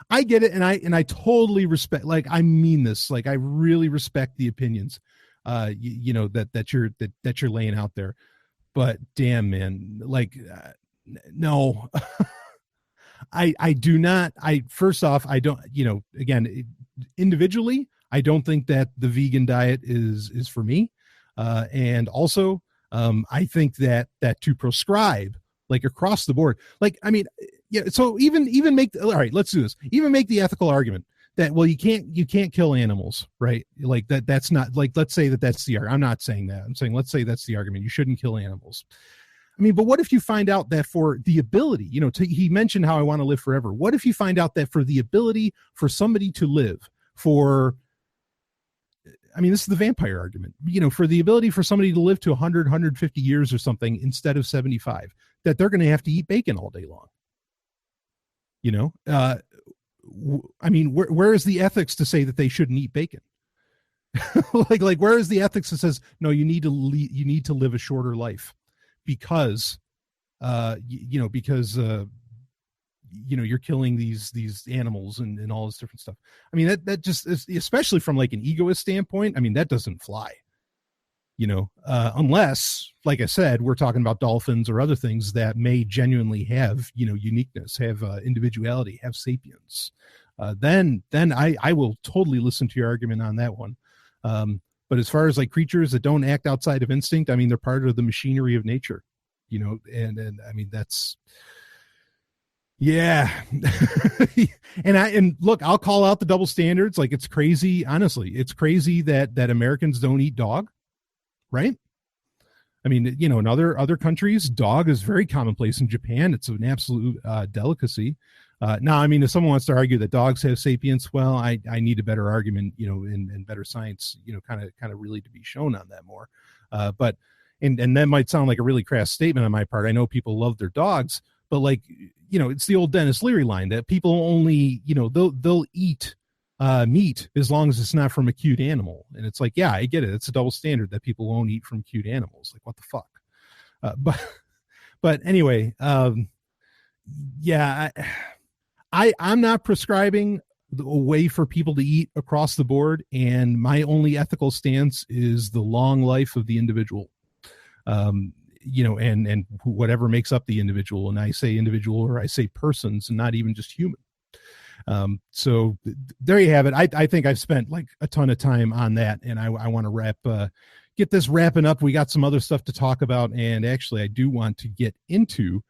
I get it. And I totally respect, like, I mean this, like, I really respect the opinions, that you're laying out there, but damn, man, like, no, I do not. First off, I don't, again, individually, I don't think that the vegan diet is for me. And also, I think that to prescribe, like, across the board, like, I mean, yeah. So even make, all right, let's do this. Even make the ethical argument that, well, you can't kill animals, right? Like, that's not, like, let's say that's the argument. I'm not saying that. I'm saying, let's say that's the argument. You shouldn't kill animals. I mean, but what if you find out that for the ability, he mentioned how I want to live forever. What if you find out that for the ability for somebody to live for, I mean, this is the vampire argument, for the ability for somebody to live to 100, 150 years or something instead of 75, that they're going to have to eat bacon all day long. I mean, where is the ethics to say that they shouldn't eat bacon? like where is the ethics that says, no, you need to live a shorter life? Because, you're killing these animals and all this different stuff. I mean, that just is, especially from like an egoist standpoint, I mean, that doesn't fly, unless, like I said, we're talking about dolphins or other things that may genuinely have, uniqueness, have individuality, have sapience. Then I will totally listen to your argument on that one. But as far as like creatures that don't act outside of instinct, I mean, they're part of the machinery of nature, and I mean, that's, yeah. and look, I'll call out the double standards. Like, it's crazy. Honestly, it's crazy that Americans don't eat dog, right? I mean, in other countries, dog is very commonplace. In Japan, it's an absolute delicacy. Now, I mean, if someone wants to argue that dogs have sapience, well, I need a better argument, and better science, kind of really to be shown on that more. But that might sound like a really crass statement on my part. I know people love their dogs, but like, it's the old Dennis Leary line that people only, they'll eat meat as long as it's not from a cute animal. And it's like, yeah, I get it. It's a double standard that people won't eat from cute animals. Like, what the fuck? But anyway, yeah, I'm not prescribing a way for people to eat across the board. And my only ethical stance is the long life of the individual, and whatever makes up the individual. And I say individual, or I say persons, and not even just human. So there you have it. I think I've spent like a ton of time on that, and I want to get this wrapping up. We got some other stuff to talk about. And actually I do want to get into,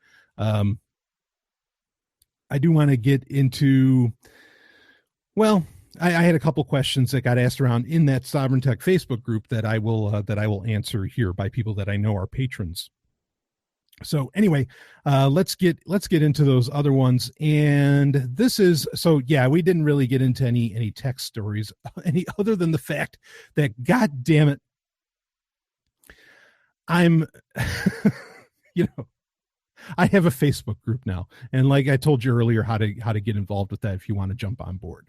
well, I had a couple questions that got asked around in that Sovereign Tech Facebook group that I will answer here by people that I know are patrons. So anyway, let's get into those other ones. And this is, so yeah, we didn't really get into any tech stories, any other than the fact that, God damn it, I'm, I have a Facebook group now. And like I told you earlier, how to get involved with that if you want to jump on board.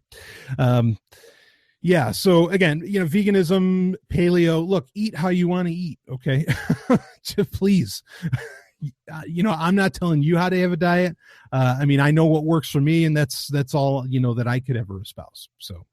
Yeah. So again, veganism, paleo, look, eat how you want to eat. Okay. Just please. I'm not telling you how to have a diet. I mean, I know what works for me, and that's all, that I could ever espouse. So,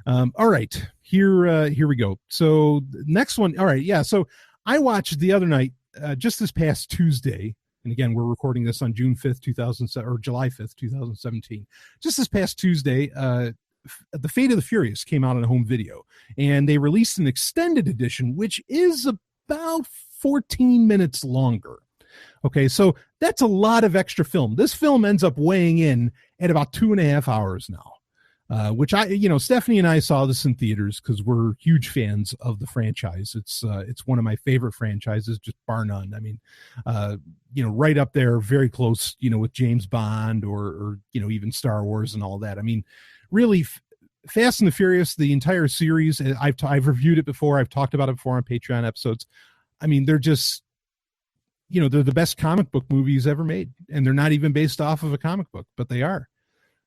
all right. here we go. So next one. All right. Yeah. So I watched the other night, just this past Tuesday. And again, we're recording this on June 5th, 2007, or July 5th, 2017. Just this past Tuesday, The Fate of the Furious came out on home video, and they released an extended edition, which is about 14 minutes longer. Okay, so that's a lot of extra film. This film ends up weighing in at about 2.5 hours now. Which Stephanie and I saw this in theaters because we're huge fans of the franchise. It's one of my favorite franchises, just bar none. I mean, right up there, very close, with James Bond or even Star Wars and all that. I mean, really, Fast and the Furious, the entire series. I've reviewed it before. I've talked about it before on Patreon episodes. I mean, they're just, they're the best comic book movies ever made, and they're not even based off of a comic book, but they are.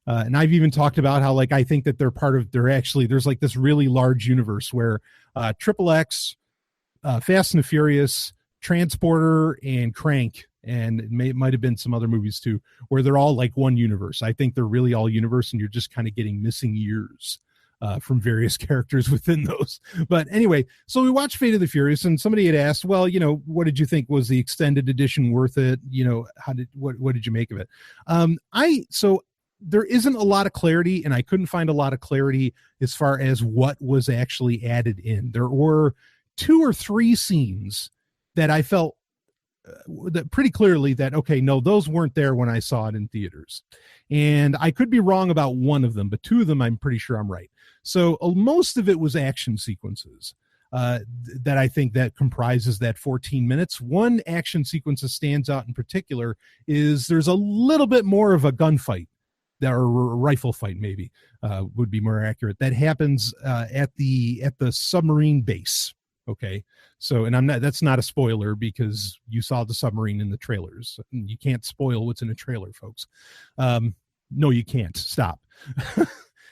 And I've even talked about how, I think that there's like this really large universe where Triple X, Fast and the Furious, Transporter, and Crank, and it might have been some other movies too, where they're all like one universe. I think they're really all universe, and you're just kind of getting missing years from various characters within those. But anyway, so we watched Fate of the Furious, and somebody had asked, well, what did you think? Was the extended edition worth it? What did you make of it? There isn't a lot of clarity, and I couldn't find a lot of clarity as far as what was actually added in. There were 2 or 3 scenes that I felt that pretty clearly that, okay, no, those weren't there when I saw it in theaters. And I could be wrong about one of them, but 2 of them, I'm pretty sure I'm right. So most of it was action sequences that I think that comprises that 14 minutes. One action sequence that stands out in particular is there's a little bit more of a gunfight. Or a rifle fight, maybe would be more accurate. That happens at the submarine base. Okay, so that's not a spoiler because you saw the submarine in the trailers. You can't spoil what's in a trailer, folks. No, you can't. Stop.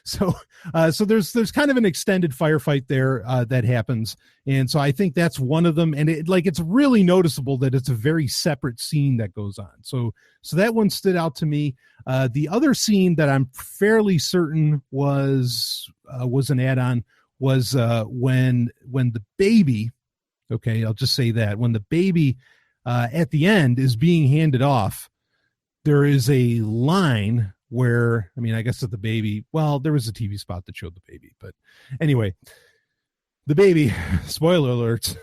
So there's kind of an extended firefight there that happens, and so I think that's one of them. And it's really noticeable that it's a very separate scene that goes on. So that one stood out to me. The other scene that I'm fairly certain was an add-on was when the baby. Okay, I'll just say that when the baby at the end is being handed off, there is a line where, I guess that the baby, well, there was a TV spot that showed the baby, but anyway, the baby, spoiler alerts,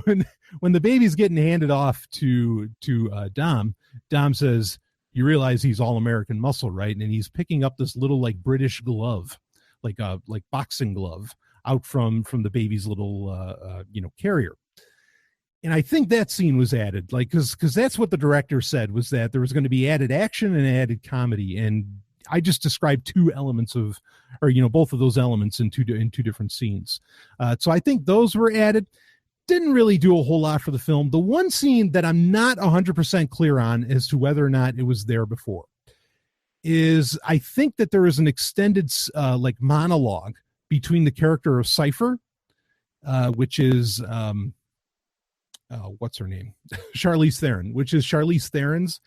when the baby's getting handed off to Dom says, you realize he's all American muscle, right? And he's picking up this little British glove, like boxing glove out from the baby's little, carrier. And I think that scene was added, because that's what the director said, was that there was going to be added action and added comedy. And I just described 2 elements both of those elements in two different scenes. So I think those were added. Didn't really do a whole lot for the film. The one scene that I'm not 100% clear on as to whether or not it was there before is I think that there is an extended monologue between the character of Cypher, which is... what's her name? Charlize Theron, which is Charlize Theron's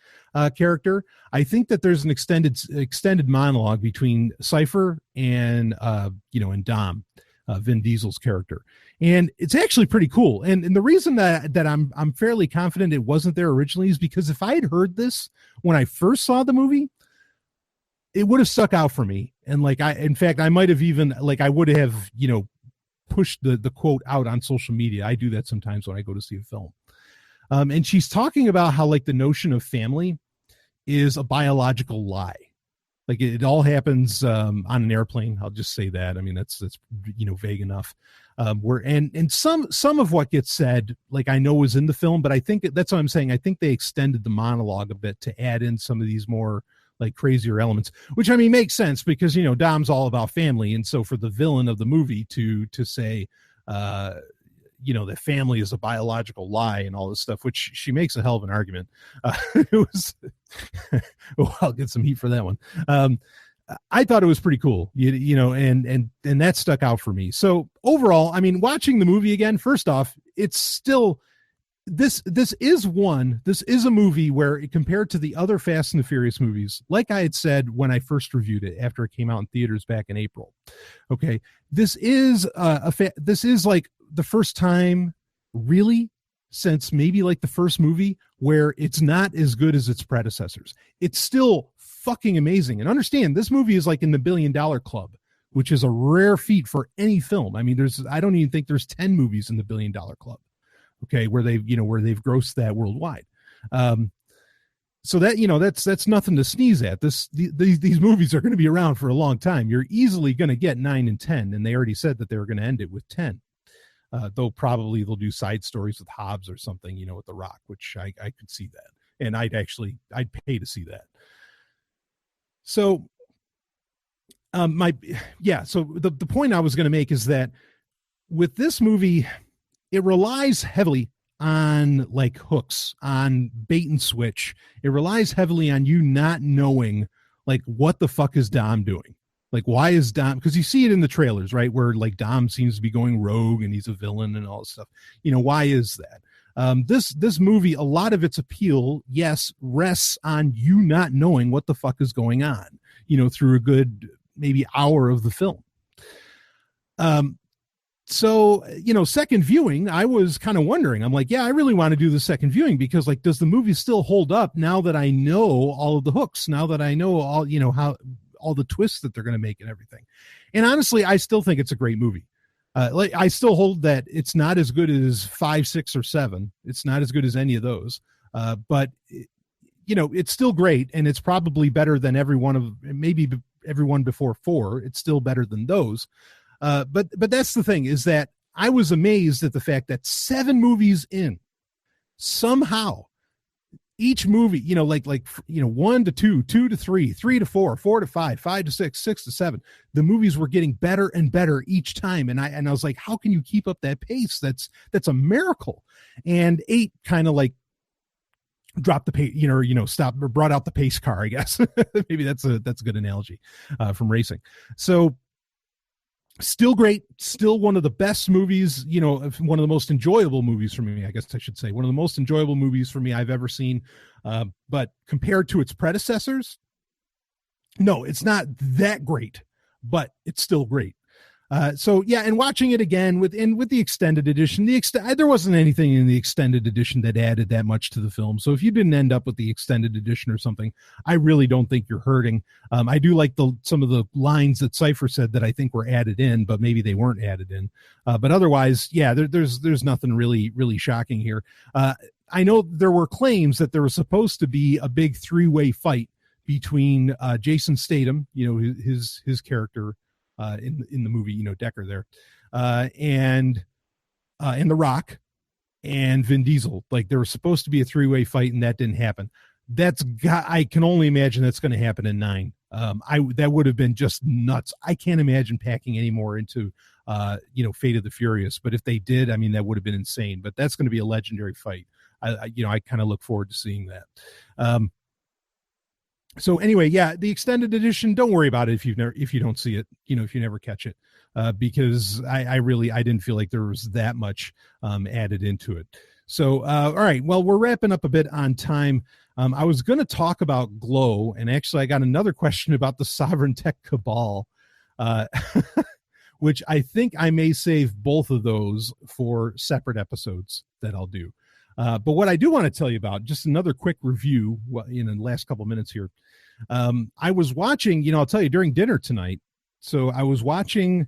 character. I think that there's an extended monologue between Cypher and and Dom, Vin Diesel's character, and it's actually pretty cool. And the reason that I'm fairly confident it wasn't there originally is because if I had heard this when I first saw the movie, it would have stuck out for me. And I might have even I would have push the quote out on social media. I do that sometimes when I go to see a film. And she's talking about how the notion of family is a biological lie. It all happens on an airplane. I'll just say that. That's vague enough. And some of what gets said, I know was in the film, but I think that's what I'm saying. I think they extended the monologue a bit to add in some of these more crazier elements, which makes sense because Dom's all about family, and so for the villain of the movie to say that family is a biological lie and all this stuff, which she makes a hell of an argument. It was I'll get some heat for that one. I thought it was pretty cool, and that stuck out for me. So overall, watching the movie again, first off, it's still this is a movie where, compared to the other Fast and the Furious movies, like I had said when I first reviewed it after it came out in theaters back in April, okay, this is this is like the first time really since maybe like the first movie where it's not as good as its predecessors. It's still fucking amazing. And understand, this movie is like in the $1 billion club, which is a rare feat for any film. I mean, I don't even think there's 10 movies in the $1 billion club, okay, where they've grossed that worldwide. So that, that's nothing to sneeze at. These movies are going to be around for a long time. You're easily going to get 9 and 10, and they already said that they were going to end it with 10. Though probably they'll do side stories with Hobbs or something, with The Rock, which I could see that. And I'd pay to see that. So, so the point I was going to make is that with this movie, it relies heavily on like hooks, on bait and switch. It relies heavily on you not knowing like what the fuck is Dom doing. Like, why is Dom? Because you see it in the trailers, right? Where like Dom seems to be going rogue and he's a villain and all this stuff. Why is that? This movie, a lot of its appeal, yes, rests on you not knowing what the fuck is going on, through a good maybe hour of the film. So, second viewing, I was kind of wondering, I'm like, yeah, I really want to do the second viewing because like, does the movie still hold up now that I know all of the hooks, now that I know all, how all the twists that they're going to make and everything. And honestly, I still think it's a great movie. I still hold that it's not as good as 5, 6, or 7. It's not as good as any of those. But it's still great. And it's probably better than maybe everyone before 4. It's still better than those. But that's the thing, is that I was amazed at the fact that 7 movies in, somehow each movie, 1 to 2, 2 to 3, 3 to 4, 4 to 5, 5 to 6, 6 to 7, the movies were getting better and better each time. And I was like, how can you keep up that pace? That's a miracle. And 8 kind of like dropped the pace, stopped or brought out the pace car, I guess. Maybe that's a good analogy from racing. So still great, still one of the best movies, one of the most enjoyable movies for me, I guess I should say, one of the most enjoyable movies for me I've ever seen. But compared to its predecessors, no, it's not that great, but it's still great. So yeah, and watching it again with the extended edition, there wasn't anything in the extended edition that added that much to the film. So if you didn't end up with the extended edition or something, I really don't think you're hurting. I do like some of the lines that Cypher said that I think were added in, but maybe they weren't added in. But otherwise, yeah, there's nothing really, really shocking here. I know there were claims that there was supposed to be a big 3-way fight between Jason Statham, his character, in the movie, Decker there, and The Rock and Vin Diesel. Like, there was supposed to be a 3-way fight, and that didn't happen. I can only imagine that's going to happen in 9. That would have been just nuts. I can't imagine packing any more into Fate of the Furious, but if they did, I mean, that would have been insane. But that's going to be a legendary fight. I kind of look forward to seeing that. So anyway, yeah, the extended edition, don't worry about it if you don't see it, if you never catch it, because I didn't feel like there was that much added into it. So, all right, well, we're wrapping up a bit on time. I was going to talk about Glow, and actually I got another question about the Sovereign Tech Cabal, which I think I may save both of those for separate episodes that I'll do. But what I do want to tell you about, just another quick review in the last couple of minutes here. I was watching, I'll tell you, during dinner tonight. So I was watching,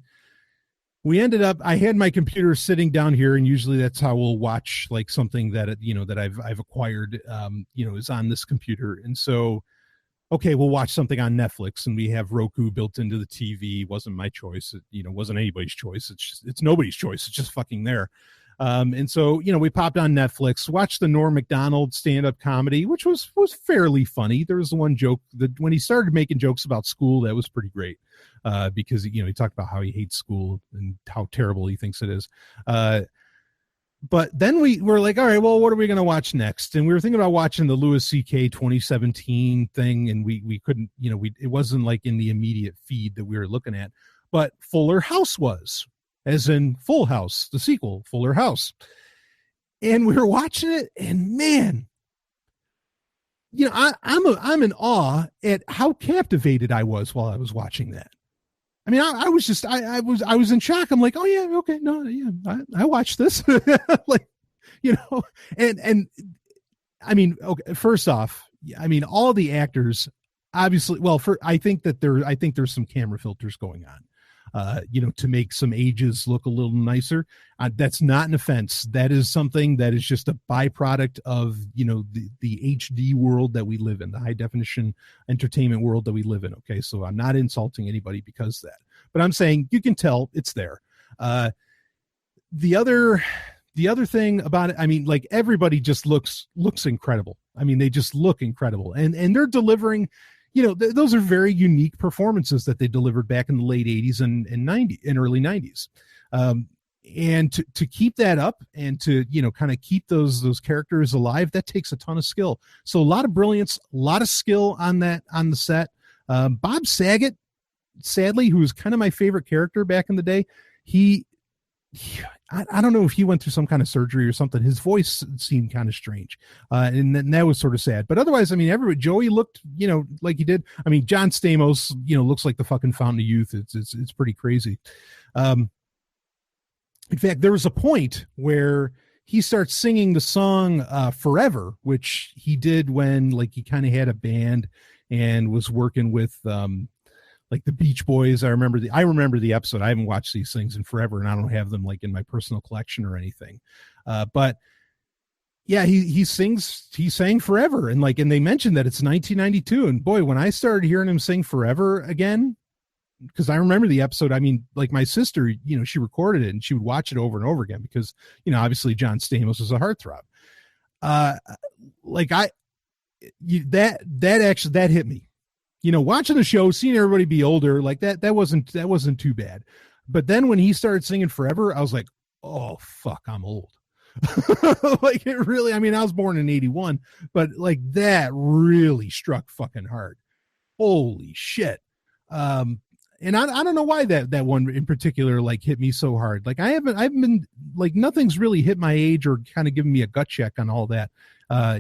I had my computer sitting down here, and usually that's how we'll watch like something that, that I've acquired, is on this computer. And so, okay, we'll watch something on Netflix, and we have Roku built into the TV. It wasn't my choice. It, wasn't anybody's choice. It's nobody's choice. It's just fucking there. And so, we popped on Netflix, watched the Norm Macdonald stand-up comedy, which was fairly funny. There was the one joke that when he started making jokes about school, that was pretty great, because, he talked about how he hates school and how terrible he thinks it is. But then we were like, all right, well, what are we going to watch next? And we were thinking about watching the Louis C.K. 2017 thing, and we couldn't, it wasn't like in the immediate feed that we were looking at, but Fuller House was. As in Full House, the sequel, Fuller House. And we were watching it, and man, you know, I'm in awe at how captivated I was while I was watching that. I mean, I was just, I was in shock. I'm like, oh yeah, okay, no, yeah, I watched this, like, you know, and I mean, okay, first off, I mean, all the actors, obviously, well, I think there's some camera filters going on, you know, to make some ages look a little nicer. That's not an offense. That is something that is just a byproduct of, you know, the HD world that we live in, the high definition entertainment world that we live in. Okay. So I'm not insulting anybody because of that, but I'm saying you can tell it's there. The other thing about it, I mean, like, everybody just looks incredible. I mean, they just look incredible, and they're delivering, you know, those are very unique performances that they delivered back in the late 80s and early 90s. And to keep that up and to, you know, kind of keep those characters alive, that takes a ton of skill. So a lot of brilliance, a lot of skill on the set. Bob Saget, sadly, who was kind of my favorite character back in the day, I don't know if he went through some kind of surgery or something. His voice seemed kind of strange. And that was sort of sad. But otherwise, I mean, Joey looked, you know, like he did. I mean, John Stamos, you know, looks like the fucking fountain of youth. It's pretty crazy. In fact, there was a point where he starts singing the song Forever, which he did when, like, he kind of had a band and was working with like the Beach Boys. I remember the episode. I haven't watched these things in forever, and I don't have them like in my personal collection or anything. But yeah, he sang Forever, and they mentioned that it's 1992. And boy, when I started hearing him sing Forever again, because I remember the episode. I mean, like, my sister, you know, she recorded it and she would watch it over and over again because, you know, obviously John Stamos was a heartthrob. That hit me. You know, watching the show, seeing everybody be older, like that wasn't too bad. But then when he started singing Forever, I was like, oh fuck, I'm old. Like, it really, I mean, I was born in 81, but like, that really struck fucking hard. Holy shit. And I don't know why that one in particular, like, hit me so hard. Like, I've been like, nothing's really hit my age or kind of given me a gut check on all that.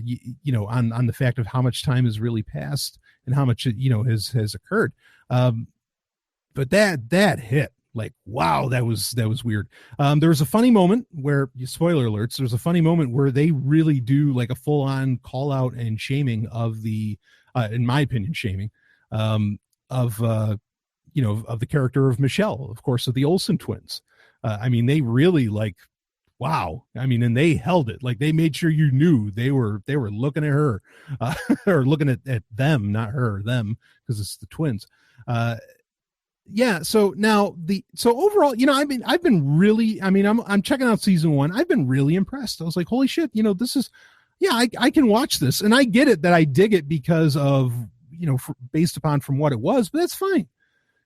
You know, on the fact of how much time has really passed and how much, you know, has occurred. But that hit, like, wow, that was weird. There was a funny moment where, spoiler alerts, there's a funny moment where they really do like a full on call out and shaming of the, in my opinion, shaming, you know, of the character of Michelle, of course, of the Olsen twins. I mean, they really, like, wow. I mean, and they held it. Like, they made sure you knew they were looking at her, or looking at them, not her, them, because it's the twins. Yeah. So now so overall, you know, I mean, I'm checking out season 1. I've been really impressed. I was like, holy shit, you know, this is, yeah, I can watch this, and I get it that I dig it because of, you know, based upon from what it was, but that's fine.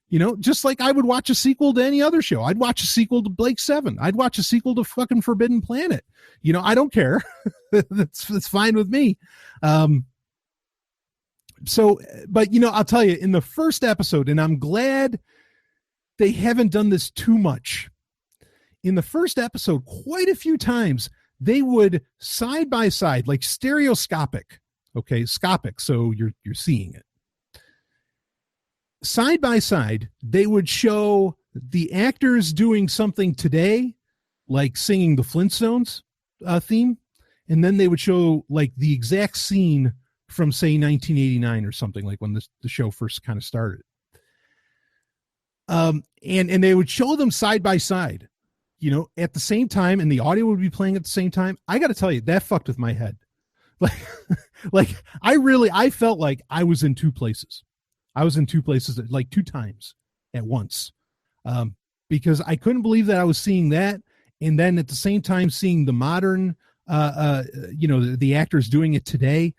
You know, just like I would watch a sequel to any other show. I'd watch a sequel to Blake 7. I'd watch a sequel to fucking Forbidden Planet. You know, I don't care. That's fine with me. So, but, you know, I'll tell you, in the first episode, and I'm glad they haven't done this too much. In the first episode, quite a few times, they would side by side, like stereoscopic. Okay, scopic, so you're seeing it. Side by side, they would show the actors doing something today, like singing the Flintstones theme, and then they would show like the exact scene from, say, 1989 or something, like when the show first kind of started. And they would show them side by side, you know, at the same time, and the audio would be playing at the same time. I got to tell you, that fucked with my head. Like I felt like I was in two places. I was in two places, like 2 times at once, because I couldn't believe that I was seeing that. And then at the same time, seeing the modern, you know, the actors doing it today.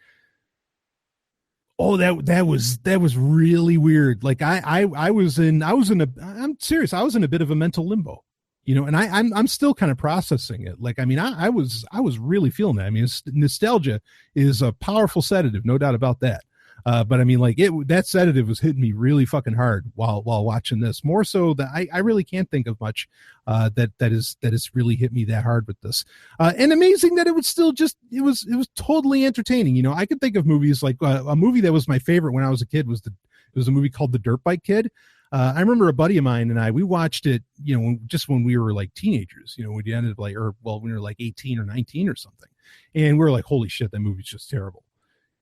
Oh, that was really weird. Like I'm serious. I was in a bit of a mental limbo, you know, and I'm still kind of processing it. Like, I mean, I was really feeling that. I mean, nostalgia is a powerful sedative, no doubt about that. But I mean, like that sedative was hitting me really fucking hard while watching this. More so that I really can't think of much that has really hit me that hard with this. And amazing that it was still it was totally entertaining. You know, I could think of movies like a movie that was my favorite when I was a kid it was a movie called The Dirt Bike Kid. I remember a buddy of mine and we watched it, you know, just when we were like teenagers, you know, we ended up when we were like 18 or 19 or something. And we were like, holy shit, that movie's just terrible.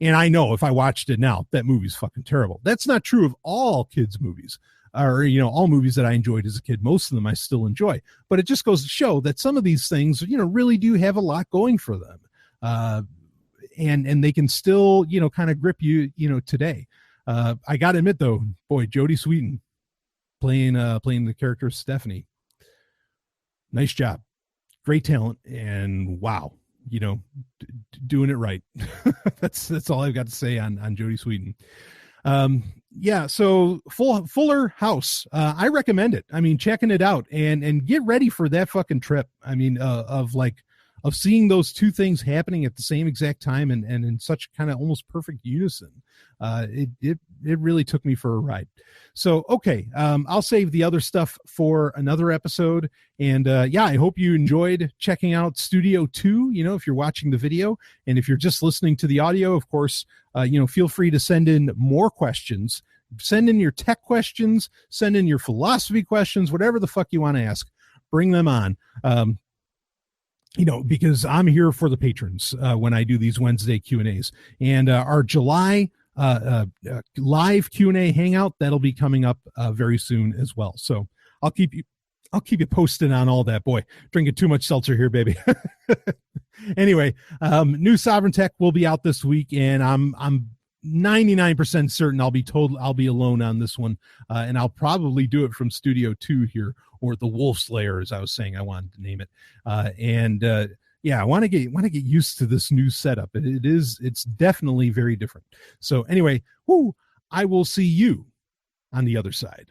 And I know if I watched it now, that movie's fucking terrible. That's not true of all kids' movies or, you know, all movies that I enjoyed as a kid. Most of them I still enjoy. But it just goes to show that some of these things, you know, really do have a lot going for them. And they can still, you know, kind of grip you, you know, today. I got to admit, though, boy, Jodie Sweetin playing the character Stephanie. Nice job. Great talent. And wow. You know, doing it right. that's all I've got to say on Jodie Sweetin. Yeah. So Fuller House. I recommend it. I mean, checking it out and get ready for that fucking trip. I mean, of seeing those two things happening at the same exact time and in such kind of almost perfect unison. It really took me for a ride. So, okay. I'll save the other stuff for another episode. And yeah, I hope you enjoyed checking out Studio 2, you know, if you're watching the video. And if you're just listening to the audio, of course, you know, feel free to send in more questions. Send in your tech questions, send in your philosophy questions, whatever the fuck you want to ask. Bring them on. You know, because I'm here for the patrons when I do these Wednesday Q&As. And our July live Q&A hangout, that'll be coming up very soon as well. So I'll keep you posted on all that. Boy, drinking too much seltzer here, baby. Anyway, new Sovereign Tech will be out this week, and I'm 99% certain I'll be alone on this one, and I'll probably do it from Studio 2 here, or the Wolf Slayer, as I was saying I wanted to name it. Yeah, I want to get used to this new setup. It's definitely very different. So anyway, I will see you on the other side.